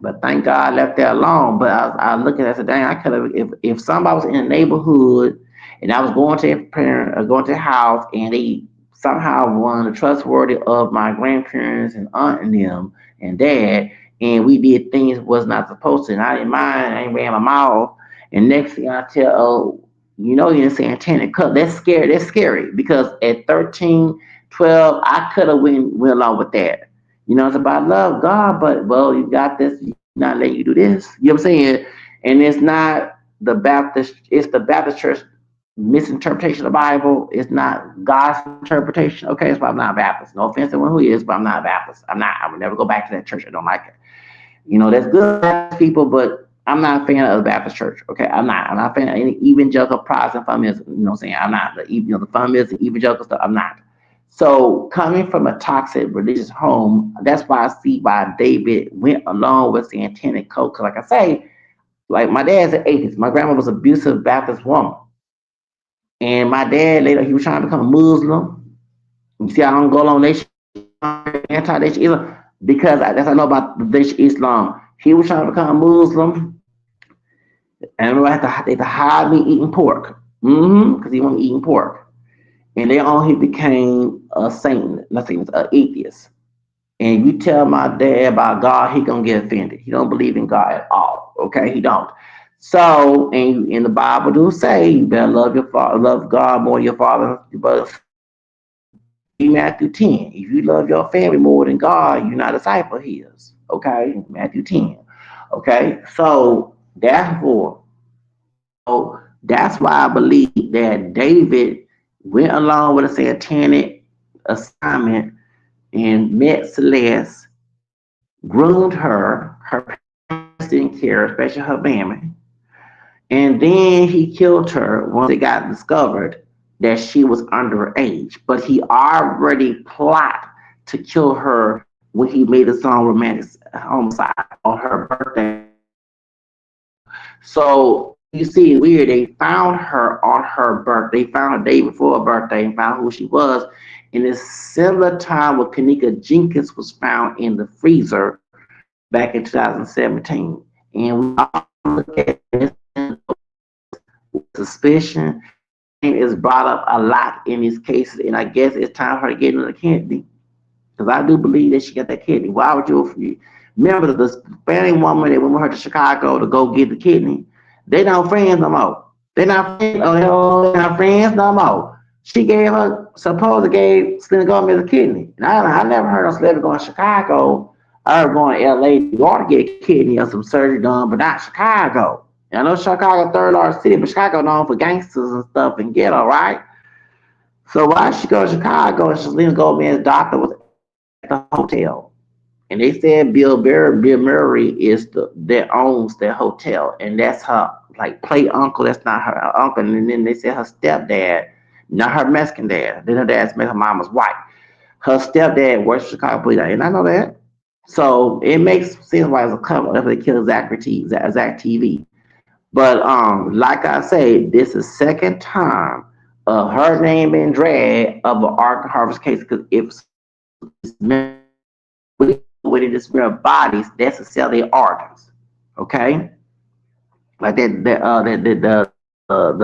But thank God I left that alone. But I look at it and said, dang, I could have if somebody was in the neighborhood and I was going to their parent or going to their house and they somehow one trustworthy of my grandparents and aunt and them and dad, and we did things was not supposed to, and I didn't mind, I ain't ran my mouth, and next thing I tell, oh, you didn't say antenna cut. That's scary. That's scary because at 13, 12, I could have went along with that. It's about love God, but well, you got this, not letting you do this. You know what I'm saying? And it's not it's the Baptist church misinterpretation of the Bible. It's not God's interpretation. Okay, that's why I'm not Baptist. No offense to anyone who is, but I'm not Baptist. I'm not. I would never go back to that church. I don't like it. That's good people, but I'm not a fan of the Baptist church. Okay, I'm not. I'm not a fan of any evangelical Protestant fundamentalism. You know what I'm saying? I'm not. The fundamentalism, evangelical stuff, I'm not. So coming from a toxic religious home, that's why I see why David went along with the satanic cult. Because like I say, like my dad's an atheist. My grandma was an abusive Baptist woman. And my dad later he was trying to become a Muslim. You see, I don't go along nation anti-nation Islam because that's I know about the nation Islam. He was trying to become a Muslim, and they had to hide me eating pork. Because he wasn't eating pork, and then on he became a Satanist, not Satanist, an atheist. And you tell my dad about God, he gonna get offended. He don't believe in God at all. Okay, he don't. So, and in the Bible do say you better love your father, love God more than your father. But Matthew 10, if you love your family more than God, you're not a disciple of his. Okay, Matthew 10. Okay, so therefore, so that's why I believe that David went along with a satanic assignment and met Celeste, groomed her parents didn't care, especially her family. And then he killed her once it got discovered that she was underage. But he already plotted to kill her when he made a song romantic homicide on her birthday. So you see, it's weird. They found her on her birthday. They found her day before her birthday and found who she was. In a similar time when Kanika Jenkins was found in the freezer back in 2017. And we all look at this suspicion is brought up a lot in these cases. And I guess it's time for her to get into the kidney. Because I do believe that she got that kidney. Why would you remember the Spanish woman that went with her to Chicago to go get the kidney? They not friends no more. They're not friends. Oh, they're not friends no more. She gave Selena Gomez a kidney. And I never heard of Selena going to Chicago or going to LA to to get a kidney or some surgery done, but not Chicago. And I know Chicago third largest city, but Chicago known for gangsters and stuff and ghetto, right? So why she go to Chicago and Selena Gomez's doctor was at the hotel? And they said Bill Murray is that owns that hotel, and that's her like play uncle. That's not her uncle. And then they said her stepdad, not her Mexican dad. Then her dad's her mom was white. Her stepdad works for Chicago police, and I know that. So it makes sense why it's a cover after they killed Zach TV. But like I say, this is second time her name being dragged of an Ark Harvest case because if with with it is real bodies that's to sell their organs. Okay, like the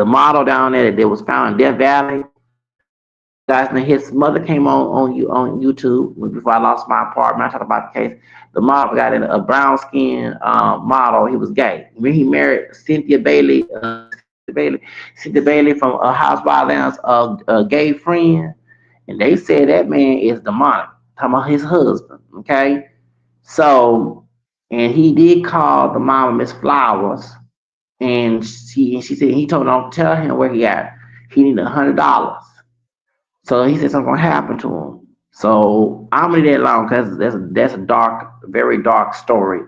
model down there that was found in Death Valley. Guys, now his mother came on YouTube before I lost my apartment. I talked about the case. The model got in a brown skin model. He was gay. When he married Cynthia Bailey, Cynthia Bailey from House Violence, a gay friend, and they said that man is demonic. Talking about his husband. Okay, so and he did call the mama Miss Flowers, and she said he told her don't tell him where he at. He needed $100. So he said something gonna happen to him. So I'm gonna leave that alone because that's a dark, very dark story. A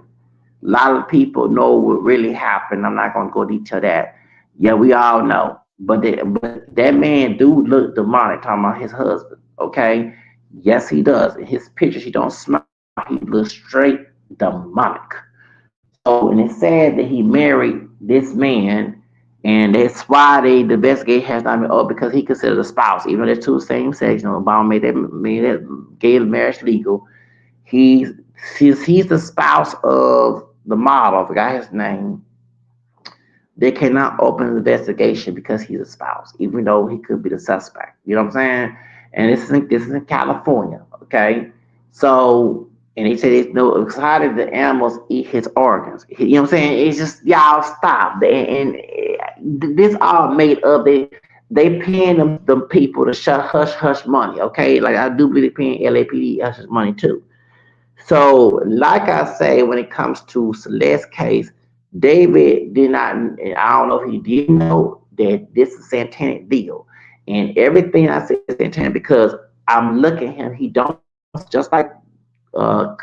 lot of people know what really happened. I'm not gonna go detail that. Yeah, we all know. But that man do look demonic talking about his husband. Okay. Yes, he does. In his pictures, he don't smile. He looks straight demonic. So, and it's sad that he married this man, and that's why the investigation has not been up because he considered a spouse, even though they're two same sex. You know, Obama made that gay marriage legal. He's he's the spouse of the model. I forgot his name. They cannot open an investigation because he's a spouse, even though he could be the suspect. You know what I'm saying? And this is in California, okay? So, and he said it's no, how did the animals eat his organs? You know what I'm saying? It's just y'all stop. And this all made up. They paying them people to shut hush hush money, okay? Like I do believe they paying LAPD hush hush money too. So, like I say, when it comes to Celeste's case, David did not, I don't know if he did know that this is a satanic deal. And everything I say is satanic because I'm looking at him, he don't, just like Clyde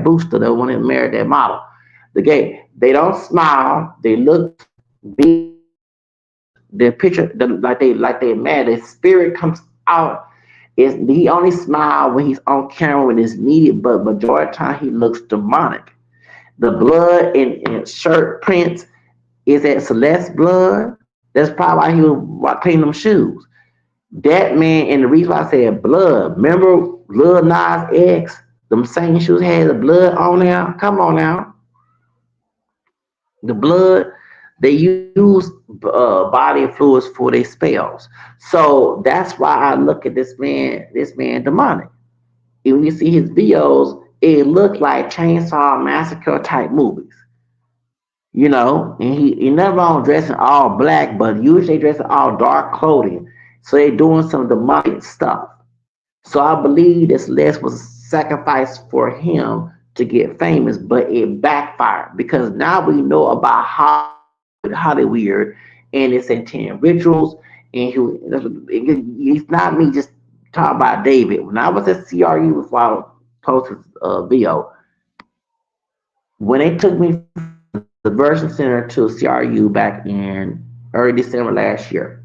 Booster, the one that married that model, the gay, they don't smile, they look big, their picture, like they mad, their spirit comes out is he only smile when he's on camera when it's needed, but majority of the time he looks demonic. The blood in shirt prints is that Celeste blood. That's probably why he was cleaning them shoes. That man, and the reason why I said blood, remember Lil Nas X, them same shoes had the blood on there. Come on now, the blood they use body fluids for their spells. So that's why I look at this man demonic. And when you see his videos, it looked like Chainsaw Massacre type movies. And he never on dressing all black, but usually dressing all dark clothing. So they doing some demonic stuff. So I believe this list was a sacrifice for him to get famous, but it backfired because now we know about how they weird and it's satanic rituals. And it's not me just talking about David. When I was at CRU before I posted a video, when they took me from the Diversion Center to CRU back in early December last year,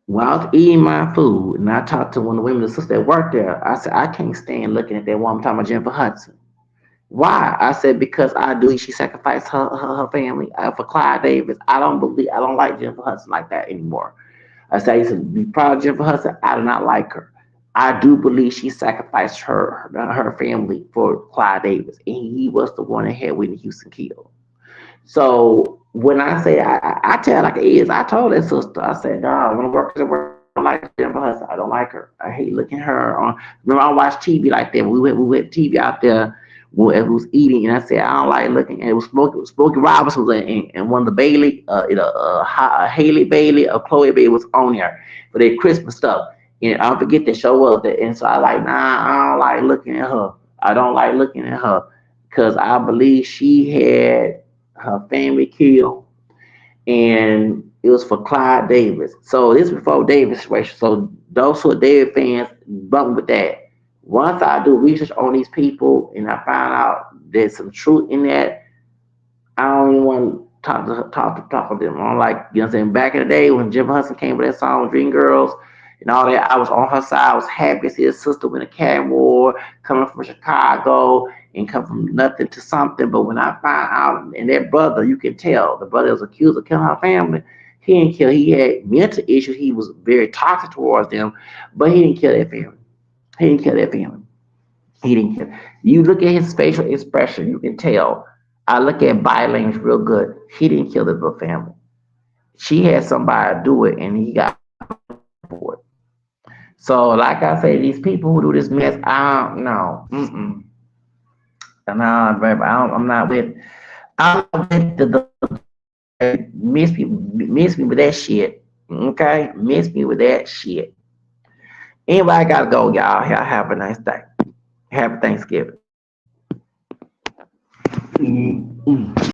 when I was eating my food and I talked to one of the women, the sister that worked there, I said, I can't stand looking at that woman talking about Jennifer Hudson. Why? I said, because I do. She sacrificed her family for Clyde Davis. I don't like Jennifer Hudson like that anymore. I said, I used to be proud of Jennifer Hudson. I do not like her. I do believe she sacrificed her family for Clyde Davis. And he was the one that had Whitney Houston killed. So when I say I tell it like it is, I told that sister, I said, no, when I work at work, I don't like Jennifer Hudson. I don't like her. I hate looking at her on. Remember, I watched TV like that. We went TV out there when it was eating, and I said I don't like looking. And it was Smokey Robinson was and one of the Bailey, Haley Bailey or Chloe Bailey was on there for their Christmas stuff. And I don't forget to show up there. And so I like, nah, I don't like looking at her. I don't like looking at her because I believe she had her family killed, and it was for Clyde Davis. So this was before Davis situation. So those who are David fans, bump with that. Once I do research on these people and I find out there's some truth in that, I don't even want to talk to them. I'm like, you know what I'm saying? Back in the day when Jim Hudson came with that song Dream Girls and all that, I was on her side. I was happy to see his sister win a cat war, coming from Chicago and come from nothing to something. But when I find out, and their brother, you can tell, the brother was accused of killing her family. He didn't kill. He had mental issues. He was very toxic towards them, but he didn't kill their family. He didn't kill their family. He didn't kill. You look at his facial expression, you can tell. I look at body language real good. He didn't kill his little family. She had somebody do it, and he got for it. So, like I say, these people who do this mess, I don't know. Nah, baby, I'm not with. I'm not with miss me with that shit. Okay, miss me with that shit. Anyway, I gotta go, y'all. Have a nice day. Happy Thanksgiving.